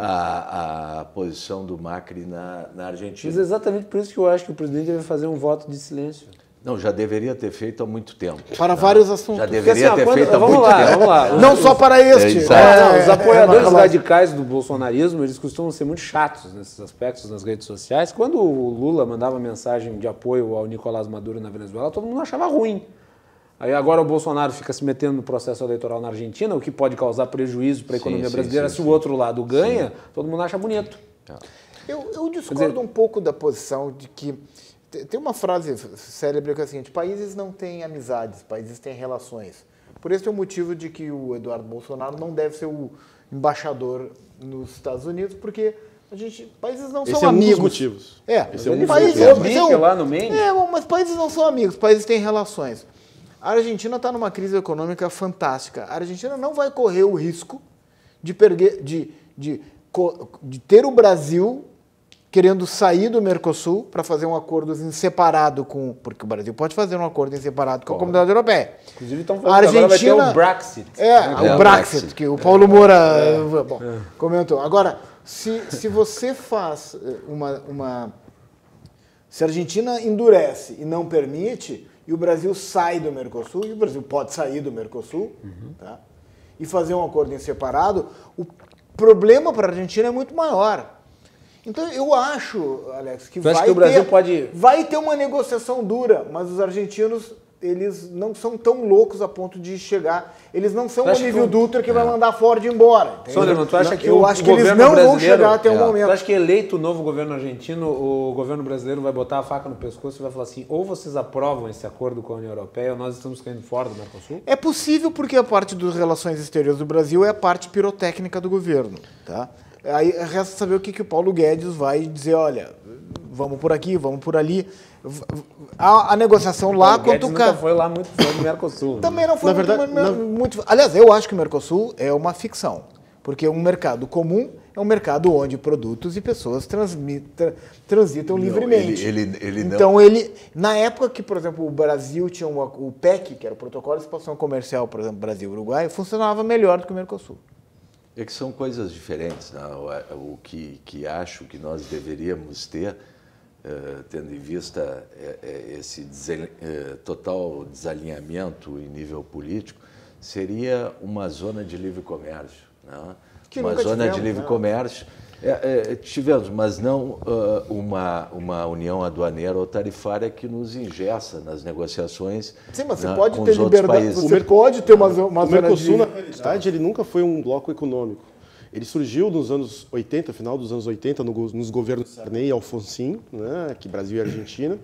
a posição do Macri na Argentina. Mas é exatamente por isso que eu acho que o presidente deve fazer um voto de silêncio. Não, já deveria ter feito há muito tempo. Para vários assuntos. Já deveria ter feito há muito tempo. Vamos lá. Não só para este. Os apoiadores radicais do bolsonarismo, eles costumam ser muito chatos nesses aspectos nas redes sociais. Quando o Lula mandava mensagem de apoio ao Nicolás Maduro na Venezuela, todo mundo achava ruim. Aí agora o Bolsonaro fica se metendo no processo eleitoral na Argentina, o que pode causar prejuízo para a economia brasileira. Se o outro lado ganha, todo mundo acha bonito. Eu discordo um pouco da posição de que... Tem uma frase célebre que é a seguinte: países não têm amizades, países têm relações. Por esse é o motivo de que o Eduardo Bolsonaro não deve ser o embaixador nos Estados Unidos, porque países não são amigos. Esse é um dos motivos. Lá no meio. Mas países não são amigos, países têm relações. A Argentina está numa crise econômica fantástica. A Argentina não vai correr o risco de ter o Brasil querendo sair do Mercosul para fazer um acordo em separado com... Porque o Brasil pode fazer um acordo em separado com a Comunidade Europeia. Inclusive estão falando que agora vai ter o Brexit. O Brexit, que o Paulo Moura comentou. Agora, se você faz se a Argentina endurece e não permite, e o Brasil sai do Mercosul, e o Brasil pode sair do Mercosul, tá? E fazer um acordo em separado, o problema para a Argentina é muito maior. Então, eu acho, Alex, que vai ter uma negociação dura, mas os argentinos eles não são tão loucos a ponto de chegar. Eles não são o acha nível que Dutra que vai mandar Ford embora. Sônia, tu acha que eu o acho que eles governo não vão brasileiro- chegar até o Tu momento. acha que eleito o novo governo argentino, o governo brasileiro vai botar a faca no pescoço e vai falar assim, ou vocês aprovam esse acordo com a União Europeia ou nós estamos caindo fora do Mercosul? É possível porque a parte das relações exteriores do Brasil é a parte pirotécnica do governo. Tá? Aí resta saber o que o Paulo Guedes vai dizer, olha, vamos por aqui, vamos por ali. A negociação lá, Paulo quanto Guedes nunca foi lá muito fã do Mercosul. né? Também não foi Na verdade, muito... Aliás, eu acho que o Mercosul é uma ficção. Porque um mercado comum é um mercado onde produtos e pessoas transitam livremente. ele não- Então, na época que, por exemplo, o Brasil tinha o PEC, que era o Protocolo de Expansão Comercial, por exemplo, Brasil-Uruguai, funcionava melhor do que o Mercosul. É que são coisas diferentes. Né? O que acho que nós deveríamos ter, tendo em vista esse total desalinhamento em nível político, seria uma zona de livre comércio. Né? Que Uma nunca zona tivemos, de livre né? comércio. Tivemos, mas não uma união aduaneira ou tarifária que nos engessa nas negociações. Sim, mas você né, pode com ter os outros liberdade, países. você pode ter uma O zona Mercosul, de... na realidade, ele nunca foi um bloco econômico. Ele surgiu nos anos 80, final dos anos 80, nos governos Sarney e Alfonsín, né, aqui Brasil e Argentina.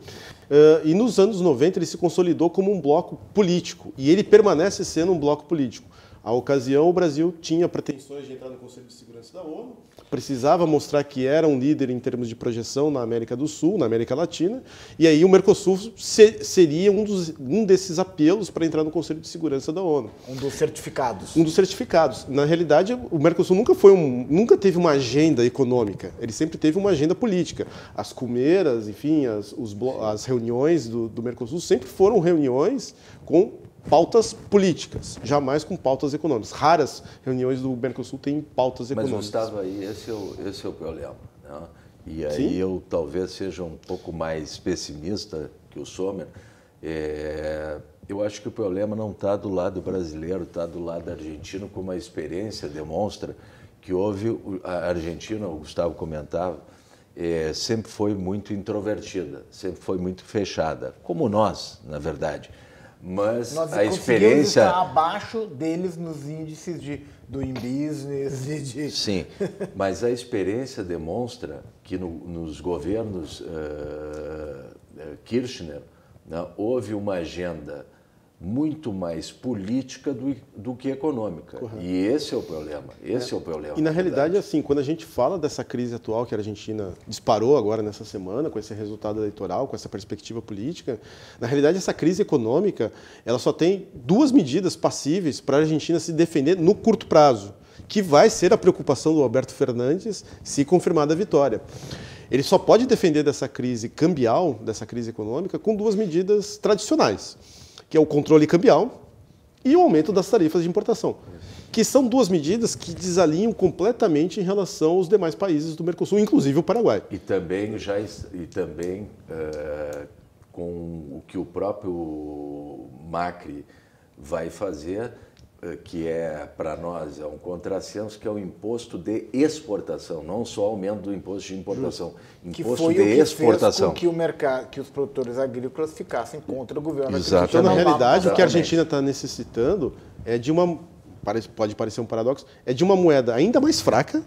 E nos anos 90 ele se consolidou como um bloco político. E ele permanece sendo um bloco político. À ocasião, o Brasil tinha pretensões de entrar no Conselho de Segurança da ONU, precisava mostrar que era um líder em termos de projeção na América do Sul, na América Latina, e aí o Mercosul seria um desses apelos para entrar no Conselho de Segurança da ONU. Um dos certificados. Um dos certificados. Na realidade, o Mercosul nunca teve uma agenda econômica, ele sempre teve uma agenda política. As cumeiras, enfim, as reuniões do Mercosul sempre foram reuniões com pautas políticas, jamais com pautas econômicas. Raras reuniões do Mercosul têm pautas Mas, econômicas. Gustavo, aí esse é o problema. Né? E aí Sim. eu talvez seja um pouco mais pessimista que o Sommer. Eu acho que o problema não está do lado brasileiro, está do lado argentino, como a experiência demonstra que houve... A Argentina, o Gustavo comentava, sempre foi muito introvertida, sempre foi muito fechada, como nós, na verdade. Mas Nós a conseguimos experiência... estar abaixo deles nos índices de doing business e de... Sim, mas a experiência demonstra que nos governos Kirchner, né, houve uma agenda muito mais política do que econômica. Correto. E esse é o problema. É o problema. E na realidade, assim, quando a gente fala dessa crise atual que a Argentina disparou agora nessa semana, com esse resultado eleitoral, com essa perspectiva política, na realidade essa crise econômica, ela só tem duas medidas passíveis para a Argentina se defender no curto prazo, que vai ser a preocupação do Alberto Fernandes se confirmada a vitória. Ele só pode defender dessa crise cambial, dessa crise econômica, com duas medidas tradicionais, que é o controle cambial e o aumento das tarifas de importação, que são duas medidas que desalinham completamente em relação aos demais países do Mercosul, inclusive o Paraguai. E também com o que o próprio Macri vai fazer, que para nós é um contrassenso, que é o imposto de exportação, não só aumento do imposto de importação, Que imposto foi de o que exportação. fez com que os produtores agrícolas ficassem contra o governo. Exato. Então, na realidade, o que a Exatamente. Argentina está necessitando é de pode parecer um paradoxo, é de uma moeda ainda mais fraca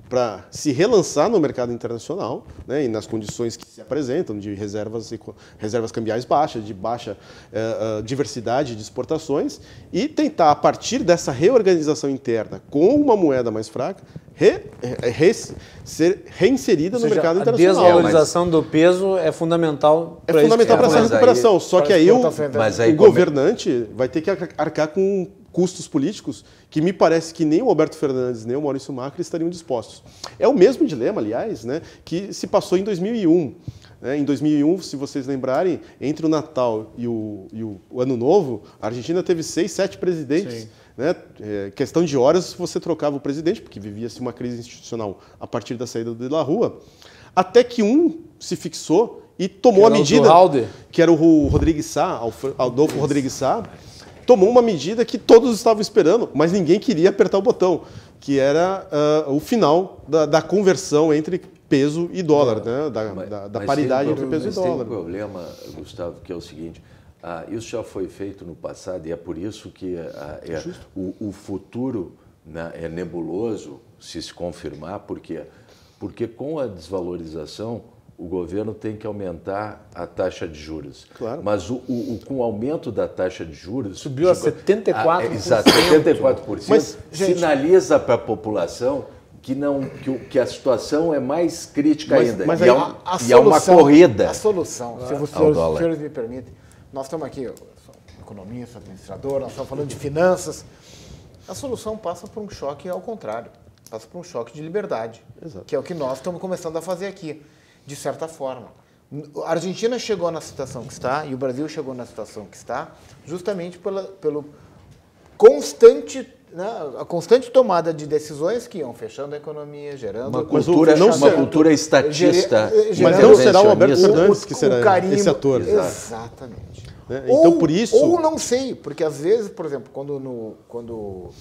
para se relançar no mercado internacional, né, e nas condições que se apresentam, de reservas cambiais baixas, de baixa diversidade de exportações, e tentar, a partir dessa reorganização interna, com uma moeda mais fraca, ser reinserida no mercado A internacional. desvalorização do peso é fundamental É fundamental para essa Mas aí- recuperação, só que aí o como- governante vai ter que arcar com custos políticos que me parece que nem o Alberto Fernandes nem o Maurício Macri estariam dispostos. É o mesmo dilema, aliás, né, que se passou em 2001. Em 2001, se vocês lembrarem, entre o Natal e o Ano Novo, a Argentina teve 6, 7 presidentes. Né? Questão de horas você trocava o presidente, porque vivia-se uma crise institucional a partir da saída do De la Rua, até que um se fixou e tomou a medida, que era o Rodrigues Sá, Adolfo Rodrigues Sá, tomou uma medida que todos estavam esperando, mas ninguém queria apertar o botão, que era o final da conversão entre peso e dólar, né? da paridade entre peso e dólar. Tem um problema, Gustavo, que é o seguinte: Isso já foi feito no passado e é por isso que o futuro, né, é nebuloso se confirmar, porque com a desvalorização o governo tem que aumentar a taxa de juros. Claro. Mas com o aumento da taxa de juros... Subiu a 74%. Exato, 74%. Mas, gente, sinaliza para a população que a situação é mais crítica ainda. Mas e é uma corrida. A solução, se os senhores me permitem, nós estamos aqui, eu sou economista, administrador, nós estamos falando de finanças. A solução passa por um choque ao contrário, passa por um choque de liberdade, Exato. que é o que nós estamos começando a fazer aqui, de certa forma. A Argentina chegou na situação que está e o Brasil chegou na situação que está justamente pelo constante, né, a constante tomada de decisões que iam fechando a economia, gerando... Uma cultura estatista. Mas não será o Alberto Fernandes que o será carimbo, esse ator. Exatamente. Né? Então, por isso... Ou não sei, porque às vezes, por exemplo, quando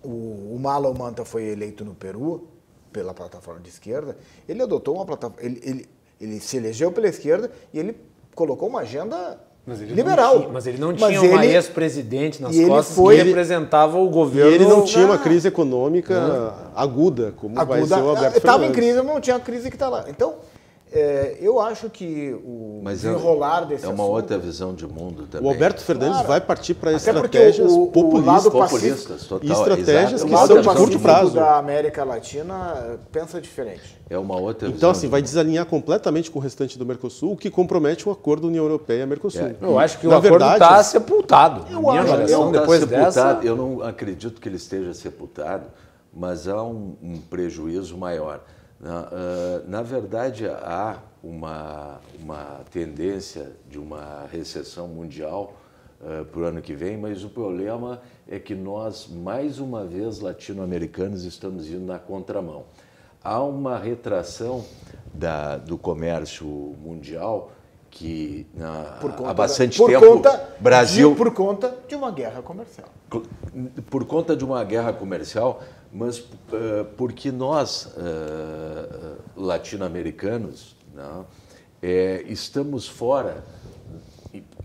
o Malo Manta foi eleito no Peru, pela plataforma de esquerda, ele adotou uma plataforma... Ele se elegeu pela esquerda e ele colocou uma agenda liberal. Mas ele não tinha uma ex-presidente nas costas que representava o governo. E ele não tinha uma crise econômica aguda, como vai ser o Alberto Fernandes. Estava em crise, mas não tinha a crise que está lá. Então, eu acho que o desenrolar desse é uma assunto, outra visão de mundo também. O Alberto Fernandes vai partir para Até porque estratégias o lado populistas. Total, E estratégias exato. que o são lado de curto pacífico prazo. da América Latina pensa diferente. É uma outra visão. Então, assim, vai desalinhar completamente com o restante do Mercosul, o que compromete o acordo União Europeia-Mercosul. Eu acho que Na o acordo verdade, está sepultado. Minha acho, avaliação, Tá depois sepultado. dessa... Eu não acredito que ele esteja sepultado, mas há um prejuízo maior. Na verdade, há uma tendência de uma recessão mundial para o ano que vem, mas o problema é que nós, mais uma vez, latino-americanos, estamos indo na contramão. Há uma retração do comércio mundial que há bastante tempo Brasil... Por conta de uma guerra comercial. Por conta de uma guerra comercial, mas porque nós, latino-americanos, estamos fora,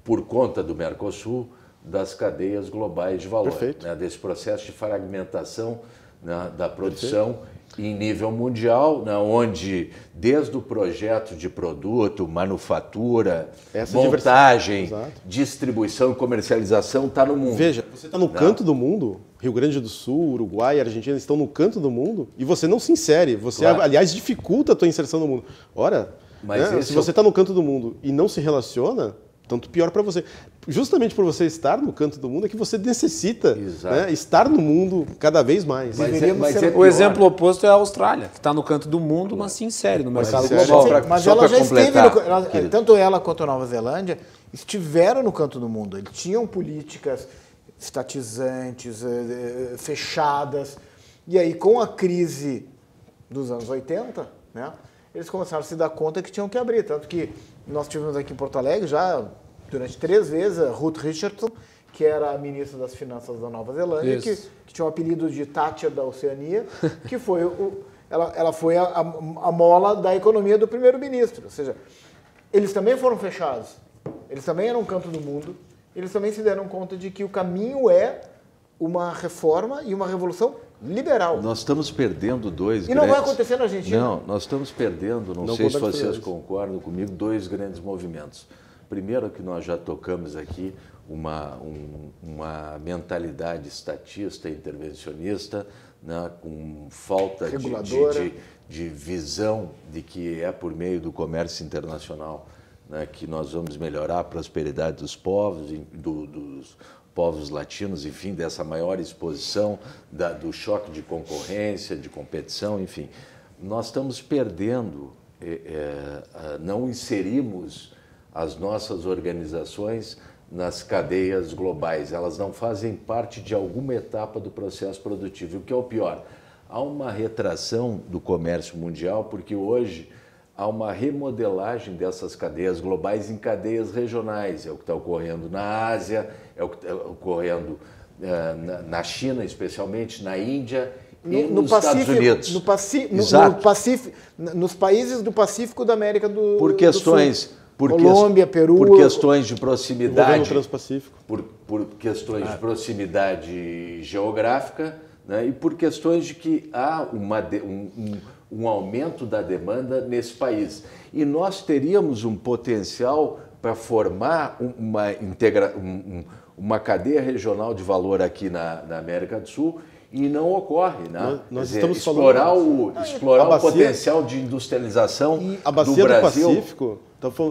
por conta do Mercosul, das cadeias globais de valor, né, desse processo de fragmentação, né, da produção em nível mundial, né, onde desde o projeto de produto, manufatura, montagem, distribuição e comercialização está no mundo. Veja, você está no canto do mundo, Rio Grande do Sul, Uruguai, Argentina estão no canto do mundo e você não se insere. Você, aliás, dificulta a tua inserção no mundo. Ora, se você está no canto do mundo e não se relaciona, tanto pior para você. Justamente por você estar no canto do mundo é que você necessita, né, estar no mundo cada vez mais. O exemplo oposto é a Austrália, que está no canto do mundo, mas se insere no mercado global. Mas ela já esteve, tanto ela quanto a Nova Zelândia estiveram no canto do mundo. Eles tinham políticas estatizantes, fechadas. E aí, com a crise dos anos 80, né, eles começaram a se dar conta que tinham que abrir. Tanto que nós tivemos aqui em Porto Alegre já, durante 3 vezes, a Ruth Richardson, que era a ministra das Finanças da Nova Zelândia, que tinha o apelido de Thatcher da Oceania, que foi ela foi a mola da economia do primeiro-ministro. Ou seja, eles também foram fechados, eles também eram um canto do mundo, eles também se deram conta de que o caminho é uma reforma e uma revolução liberal. Nós estamos perdendo dois grandes... E não vai acontecer na Argentina. Não, nós estamos perdendo, não sei se vocês concordam comigo, 2 grandes movimentos. Primeiro, que nós já tocamos aqui, uma mentalidade estatista, intervencionista, né, com falta de visão de que é por meio do comércio internacional, né, que nós vamos melhorar a prosperidade dos povos, dos povos latinos, enfim, dessa maior exposição, do choque de concorrência, de competição, enfim. Nós estamos perdendo, não inserimos as nossas organizações nas cadeias globais, elas não fazem parte de alguma etapa do processo produtivo. E o que é o pior, há uma retração do comércio mundial, porque hoje há uma remodelagem dessas cadeias globais em cadeias regionais. É o que está ocorrendo na Ásia, é o que está ocorrendo na China, especialmente na Índia e nos Estados Unidos. Nos países do Pacífico da América do Sul. Colômbia, Peru... Por questões de Envolvendo o proximidade. Transpacífico. Por questões de proximidade geográfica, né, e por questões de que há um aumento da demanda nesse país. E nós teríamos um potencial para formar uma cadeia regional de valor aqui na América do Sul e não ocorre. Né? Nós Quer dizer, estamos explorar falando... explorar A o bacia- potencial de industrialização A bacia do do Brasil. Pacífico,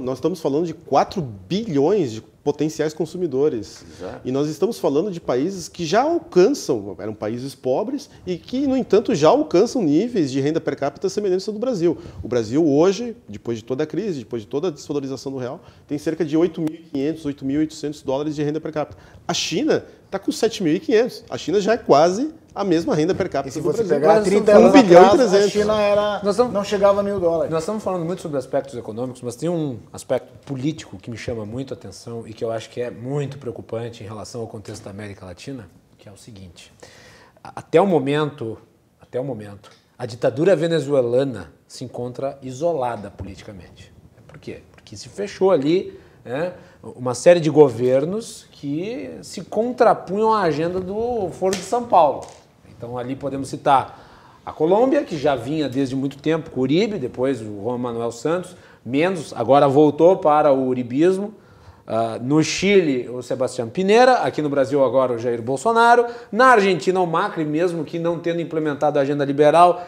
nós estamos falando de 4 bilhões de potenciais consumidores. Exato. E nós estamos falando de países que já alcançam, eram países pobres e que, no entanto, já alcançam níveis de renda per capita semelhantes ao do Brasil. O Brasil hoje, depois de toda a crise, depois de toda a desvalorização do real, tem cerca de 8.500, 8.800 dólares de renda per capita. A China está com 7.500. A China já é quase a mesma renda per capita E se do você Brasil. pegar 30 1 anos bilhão e atrás, a 300. China não chegava a $1.000. Nós estamos falando muito sobre aspectos econômicos, mas tem um aspecto político que me chama muito a atenção e que eu acho que é muito preocupante em relação ao contexto da América Latina, que é o seguinte. Até o momento, a ditadura venezuelana se encontra isolada politicamente. Por quê? Porque se fechou ali, né, uma série de governos que se contrapunham à agenda do Foro de São Paulo. Então ali podemos citar a Colômbia, que já vinha desde muito tempo com o Uribe, depois o Juan Manuel Santos, menos, agora voltou para o uribismo. No Chile, o Sebastián Pinera, aqui no Brasil agora o Jair Bolsonaro, na Argentina o Macri, mesmo que não tendo implementado a agenda liberal,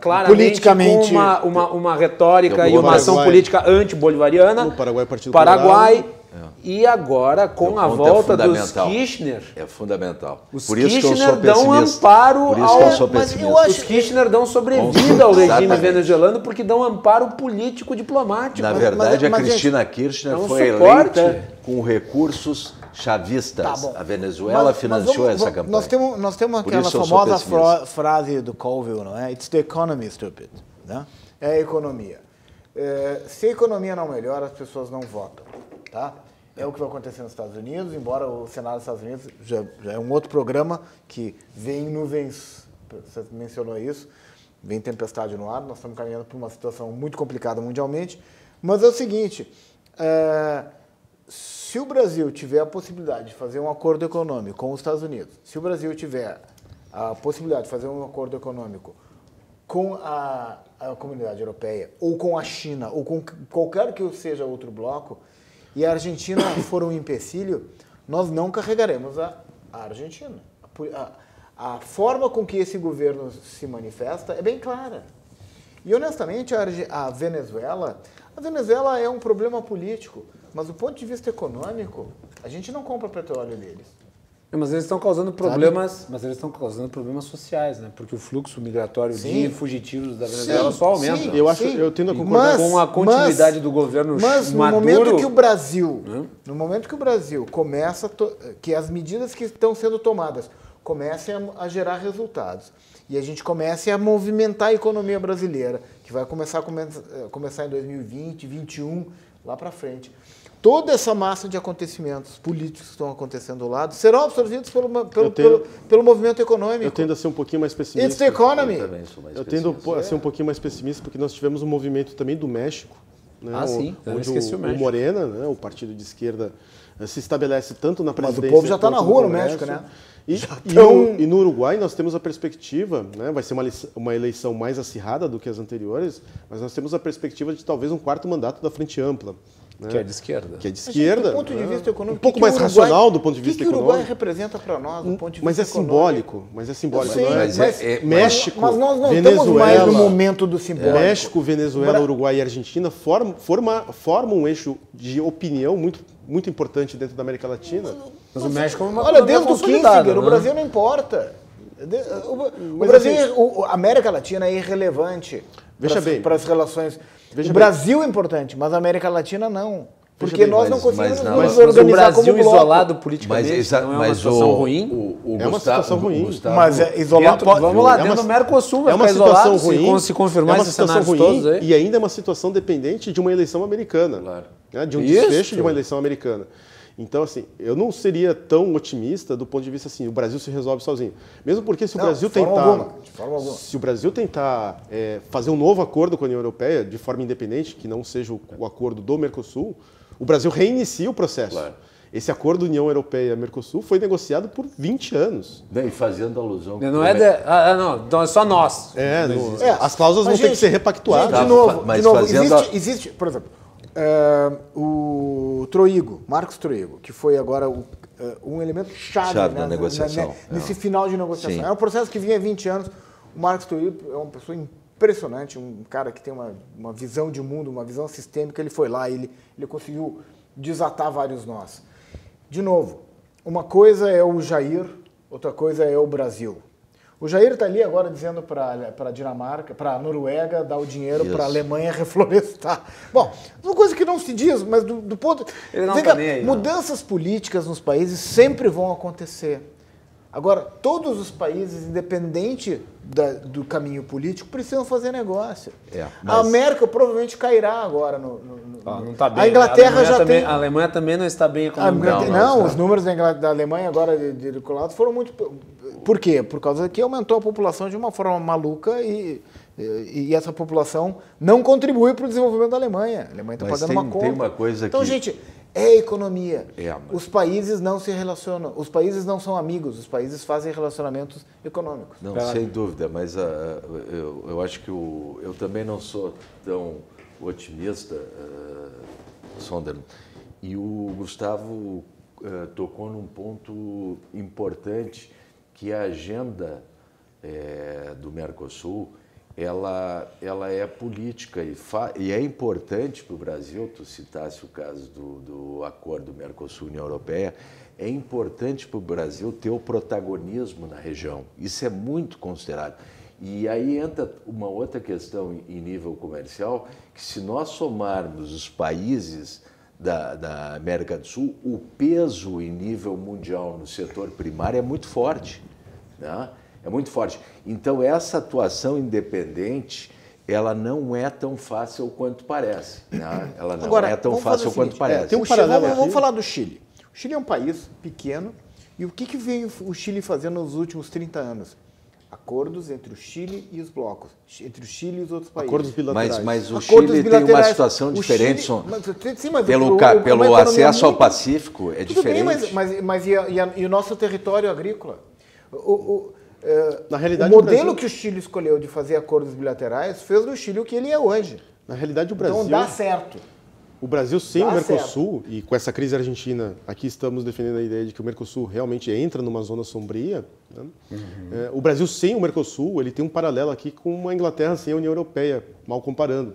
claramente Politicamente, com uma retórica e uma Paraguai. ação política anti-bolivariana. No Paraguai, Partido Paraguai. Colorado. E agora, com a O ponto volta é dos fundamental. Kirchner, É fundamental. os Por isso que eu Kirchner sou dão pessimista. amparo Por isso que eu sou mas pessimista. eu acho- os Kirchner dão sobrevida ao regime Exatamente. venezuelano porque dão amparo político-diplomático. Na verdade, mas, a Cristina Kirchner é um foi suporte. eleita com recursos chavistas. Tá bom. A Venezuela financiou essa campanha. Nós temos Por aquela isso eu sou famosa pessimista. frase do Colville, não é? It's the economy, stupid. Né? É a economia. Se a economia não melhora, as pessoas não votam. Tá? É o que vai acontecer nos Estados Unidos, embora o Senado dos Estados Unidos já é um outro programa que vem nuvens, você mencionou isso, vem tempestade no ar, nós estamos caminhando por uma situação muito complicada mundialmente, mas é o seguinte, se o Brasil tiver a possibilidade de fazer um acordo econômico com os Estados Unidos, se o Brasil tiver a possibilidade de fazer um acordo econômico com a comunidade europeia, ou com a China, ou com qualquer que seja outro bloco, e a Argentina for um empecilho, nós não carregaremos a Argentina. A forma com que esse governo se manifesta é bem clara. E, honestamente, a Venezuela é um problema político, mas do ponto de vista econômico, a gente não compra petróleo deles. Mas eles estão causando problemas, sociais, né? Porque o fluxo migratório de fugitivos da Venezuela só aumenta. sim. Eu tendo a concordar. Com a continuidade do governo Mas no Maduro, momento que o Brasil começa, que as medidas que estão sendo tomadas comecem a gerar resultados e a gente comece a movimentar a economia brasileira, que vai começar em 2020, 2021, lá para frente. Toda essa massa de acontecimentos políticos que estão acontecendo do lado serão absorvidos pelo movimento econômico. Eu tendo a ser um pouquinho mais pessimista. It's the economy. Eu também sou mais Eu tendo pessimista. a ser um pouquinho mais pessimista porque nós tivemos um movimento também do México, né, sim, eu onde esqueci o México. Morena, né, o partido de esquerda, se estabelece tanto na Mas presidência o povo já está na quanto no rua no Congresso. México, né? E no Uruguai nós temos a perspectiva, né, vai ser uma eleição mais acirrada do que as anteriores, mas nós temos a perspectiva de talvez um quarto mandato da Frente Ampla. Né, que é de esquerda. que é de esquerda. Do ponto de vista econômico, um pouco mais racional do ponto de vista O que o Uruguai econômico. representa para nós do ponto de vista Mas é econômico? simbólico. Sim, não é? mas México, mas nós não Venezuela, estamos mais no momento do simbólico. México, Venezuela, Uruguai e Argentina formam um eixo de opinião muito importante dentro da América Latina. Mas o México é uma Olha, economia desde o consolidada, Kissinger, o né? Brasil não importa. O Mas Brasil, assim- a América Latina é irrelevante Veja bem. para as relações. Veja O bem. Brasil é importante, mas a América Latina não. Porque bem, nós não mas conseguimos não, nos mas Mas o organizar Brasil como bloco. isolado politicamente não é uma situação ruim? É uma situação ruim. Mas é isolado. Vamos lá, É dentro uma- do Mercosul, vai É uma ficar situação isolado ruim. se confirmar é uma esses situação cenários ruim todos aí. e ainda é uma situação dependente de uma eleição americana. Claro. Né, de um Isso. desfecho de uma eleição americana. Então, assim, eu não seria tão otimista do ponto de vista assim, o Brasil se resolve sozinho. Mesmo porque se o Brasil tentar fazer um novo acordo com a União Europeia de forma independente, que não seja o acordo do Mercosul, o Brasil reinicia o processo. Claro. Esse acordo União Europeia-Mercosul foi negociado por 20 anos. E fazendo alusão... Não é não, então é só nós. As cláusulas vão ter que ser repactuadas. De novo, existe, por exemplo, o Troigo, Marcos Troigo, que foi agora um elemento chave na negociação. Nesse final de negociação. Sim. É um processo que vinha há 20 anos. O Marcos Troigo é uma pessoa impressionante, um cara que tem uma visão de mundo, uma visão sistêmica. Ele foi lá, ele conseguiu desatar vários nós. De novo, uma coisa é o Jair, outra coisa é o Brasil. O Jair está ali agora dizendo para a Dinamarca, para a Noruega dar o dinheiro para a Alemanha reflorestar. Bom, uma coisa que não se diz, mas do ponto... Ele não tá nem aí, mudanças políticas nos países sempre vão acontecer. Agora, todos os países, independente do caminho político, precisam fazer negócio. A Merkel provavelmente cairá agora. Não está bem. A Inglaterra já tem... A Alemanha também não está bem economicamente. Não, os números da Alemanha agora de colados foram muito... Por quê? Por causa que aumentou a população de uma forma maluca e essa população não contribui para o desenvolvimento da Alemanha. A Alemanha está pagando uma conta. Tem uma coisa então, gente... É economia. Os países não se relacionam, os países não são amigos, os países fazem relacionamentos econômicos. Não, sem dúvida, mas eu acho que eu também não sou tão otimista, Sonder. E o Gustavo tocou num ponto importante, que a agenda do Mercosul, ela é política e é importante para o Brasil. Tu citasse o caso do acordo Mercosul-União Europeia, é importante para o Brasil ter o protagonismo na região. Isso é muito considerado. E aí entra uma outra questão em nível comercial, que se nós somarmos os países da América do Sul, o peso em nível mundial no setor primário é muito forte, né? É muito forte. Então, essa atuação independente, ela não é tão fácil quanto parece. Né? Ela não é tão fácil quanto parece. Tem um paralelo. Vamos falar do Chile. O Chile é um país pequeno. E o que veio o Chile fazendo nos últimos 30 anos? Acordos entre o Chile e os blocos. Entre o Chile e os outros países. Acordos bilaterais. Mas o Chile tem uma situação diferente. Pelo acesso ao Pacífico é diferente. Bem, mas e o nosso território agrícola? Na realidade, o modelo que o Chile escolheu de fazer acordos bilaterais fez do Chile o que ele é hoje. Na realidade, o Brasil... Então dá certo. O Brasil sem o Mercosul, e com essa crise argentina, aqui estamos defendendo a ideia de que o Mercosul realmente entra numa zona sombria. Né? O Brasil sem o Mercosul, ele tem um paralelo aqui com a Inglaterra sem a União Europeia, mal comparando.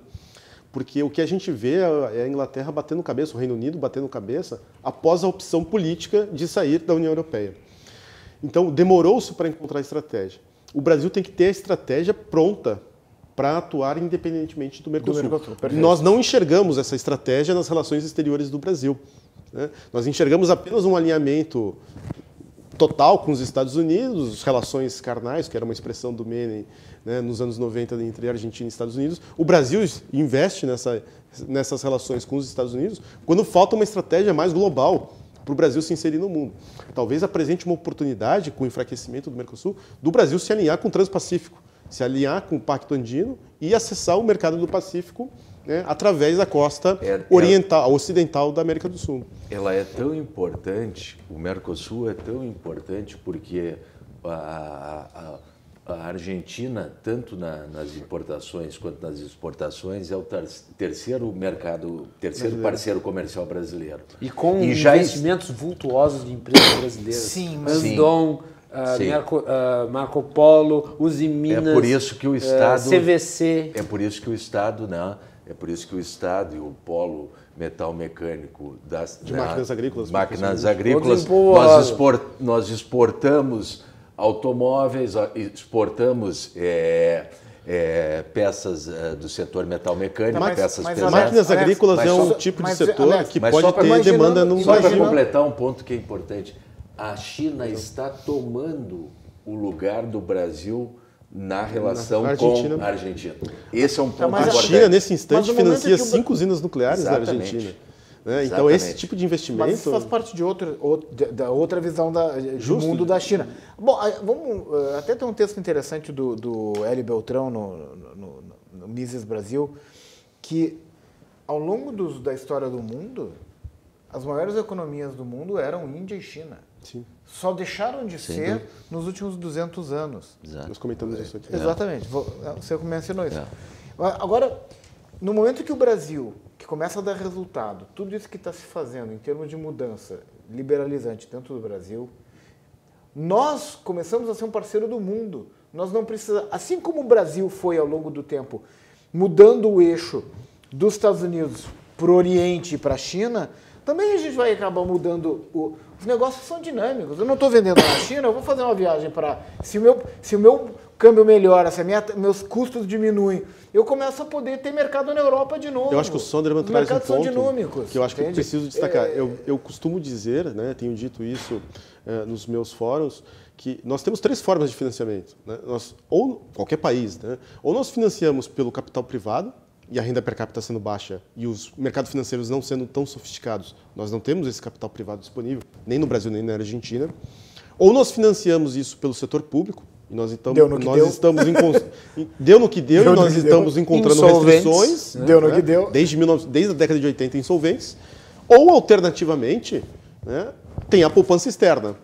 Porque o que a gente vê é a Inglaterra batendo cabeça, o Reino Unido batendo cabeça, após a opção política de sair da União Europeia. Então, demorou-se para encontrar a estratégia. O Brasil tem que ter a estratégia pronta para atuar independentemente do Mercosul. Nós não enxergamos essa estratégia nas relações exteriores do Brasil. Né? Nós enxergamos apenas um alinhamento total com os Estados Unidos, relações carnais, que era uma expressão do Menem, né, nos anos 90 entre Argentina e Estados Unidos. O Brasil investe nessas relações com os Estados Unidos quando falta uma estratégia mais global para o Brasil se inserir no mundo. Talvez apresente uma oportunidade, com o enfraquecimento do Mercosul, do Brasil se alinhar com o Transpacífico, se alinhar com o Pacto Andino e acessar o mercado do Pacífico, né, através da costa ocidental da América do Sul. Ela é tão importante, o Mercosul é tão importante porque a Argentina, tanto nas importações quanto nas exportações, é o terceiro parceiro comercial brasileiro. E com investimentos vultuosos de empresas brasileiras. Sim, Andon, Marco Polo, Usiminas, é por isso que o Estado, CVC. É por isso que o Estado, né? É por isso que o Estado e o polo metal mecânico de máquinas agrícolas, nós exportamos automóveis, exportamos peças do setor metal mecânico, peças pesadas. Máquinas agrícolas é um tipo de setor que pode ter demanda no Brasil. Só para Brasil. completar um ponto que é importante, a China está tomando o lugar do Brasil na relação com a Argentina. Esse é um ponto importante. A China, nesse instante, financia 5 usinas nucleares da Argentina. né? Então, esse tipo de investimento... Mas isso faz parte de da outra visão do mundo da China. Bom, vamos até tem um texto interessante do Hélio Beltrão no Mises Brasil, que ao longo da história do mundo, as maiores economias do mundo eram Índia e China. Sim. Só deixaram de ser nos últimos 200 anos. Exato. Nós comentamos isso aqui. Exatamente. Você mencionou isso. Agora, no momento que o Brasil, que começa a dar resultado, tudo isso que está se fazendo em termos de mudança liberalizante dentro do Brasil, nós começamos a ser um parceiro do mundo. Nós não precisamos... Assim como o Brasil foi, ao longo do tempo, mudando o eixo dos Estados Unidos para o Oriente e para a China, também a gente vai acabar mudando... Os negócios são dinâmicos. Eu não estou vendendo na China, eu vou fazer uma viagem para... Se o meu câmbio melhora, se meus custos diminuem, eu começo a poder ter mercado na Europa de novo. Eu acho que o Sonderman traz um ponto que eu acho que eu preciso destacar. Eu costumo dizer, né, tenho dito isso nos meus fóruns, que nós temos 3 formas de financiamento. Né? Ou qualquer país, né? Ou nós financiamos pelo capital privado, e a renda per capita sendo baixa e os mercados financeiros não sendo tão sofisticados, nós não temos esse capital privado disponível, nem no Brasil, nem na Argentina. Ou nós financiamos isso pelo setor público, e nós estamos deu no que deu e nós estamos encontrando restrições, deu no que deu, desde a década de 80 insolventes. Ou, alternativamente, né, tem a poupança externa.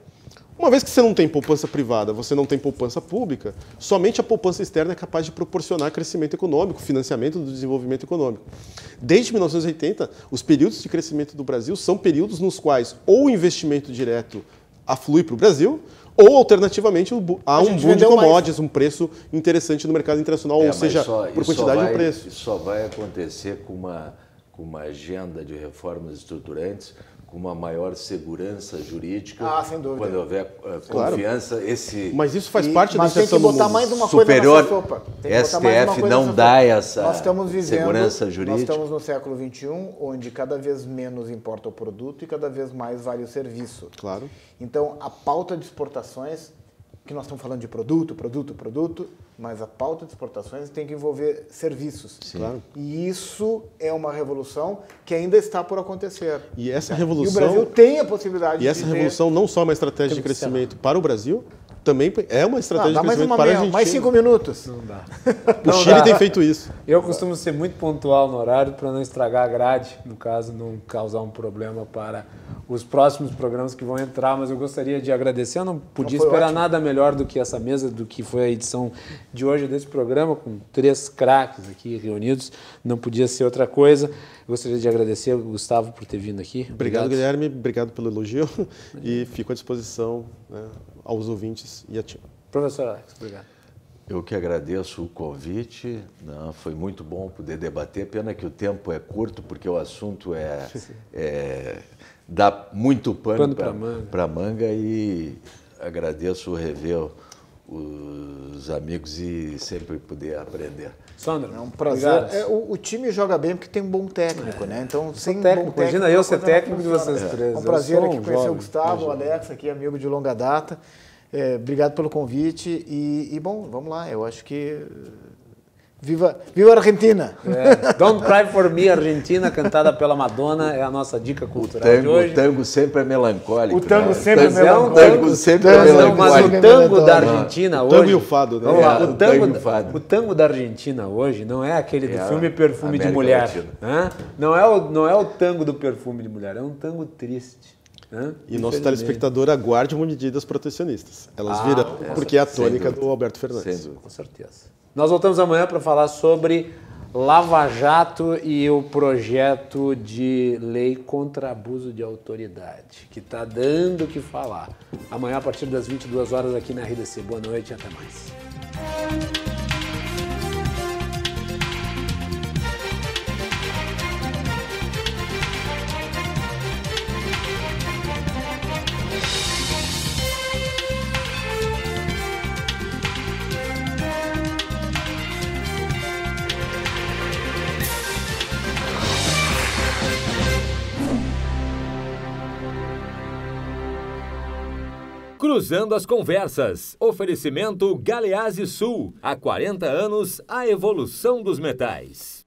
Uma vez que você não tem poupança privada, você não tem poupança pública, somente a poupança externa é capaz de proporcionar crescimento econômico, financiamento do desenvolvimento econômico. Desde 1980, os períodos de crescimento do Brasil são períodos nos quais ou o investimento direto aflui para o Brasil, ou, alternativamente, há um boom de commodities, um preço interessante no mercado internacional, ou seja, por quantidade de preço. Isso só vai acontecer com uma agenda de reformas estruturantes, com uma maior segurança jurídica, sem dúvida. Quando houver confiança, Mas isso faz parte da inserção do mundo. Mais uma superior, coisa nessa sopa. STF não dá essa segurança jurídica. Nós estamos no século XXI, onde cada vez menos importa o produto e cada vez mais vale o serviço. Claro. Então, a pauta de exportações, que nós estamos falando de produto, mas a pauta de exportações tem que envolver serviços. Sim. Claro. E isso é uma revolução que ainda está por acontecer. E essa revolução... E o Brasil tem a possibilidade E essa revolução não só é uma estratégia de crescimento para o Brasil, também é uma estratégia de crescimento para a Argentina. Mais 5 minutos. Não dá. O Chile tem feito isso. Eu costumo ser muito pontual no horário para não estragar a grade, no caso, não causar um problema para os próximos programas que vão entrar, mas eu gostaria de agradecer. Eu não podia esperar nada melhor do que essa mesa, do que foi a edição de hoje desse programa, com 3 craques aqui reunidos. Não podia ser outra coisa. Eu gostaria de agradecer ao Gustavo por ter vindo aqui. Obrigado, Guilherme. Obrigado pelo elogio. E fico à disposição, né, aos ouvintes e a ti. Professor Alex, obrigado. Eu que agradeço o convite, foi muito bom poder debater, pena que o tempo é curto, porque o assunto dá muito pano para manga, e agradeço rever os amigos e sempre poder aprender. Sandra, é um prazer. O time joga bem porque tem um bom técnico, né? Então, sem técnico, bom técnico, imagina eu ser técnico de vocês três. É um prazer aqui conhecer o Gustavo, o Alex, aqui, amigo de longa data. Obrigado pelo convite e, bom, vamos lá. Eu acho que... Viva a Argentina! Don't Cry For Me, Argentina, cantada pela Madonna, é a nossa dica cultural de hoje. O tango sempre é melancólico. O tango sempre é melancólico. O tango sempre é melancólico. Mas o tango da Argentina hoje... O tango e o fado, né? Vamos lá, o tango da Argentina hoje não é aquele do filme Perfume de Mulher. Né? Não é o tango do Perfume de Mulher, é um tango triste. E nosso telespectador aguarde medidas protecionistas. Elas virão, porque é a tônica do Alberto Fernandes. Com certeza. Nós voltamos amanhã para falar sobre Lava Jato e o projeto de lei contra abuso de autoridade, que está dando o que falar. Amanhã, a partir das 22 horas, aqui na RDC. Boa noite e até mais. Cruzando as Conversas. Oferecimento Galeazzi Sul. Há 40 anos, a evolução dos metais.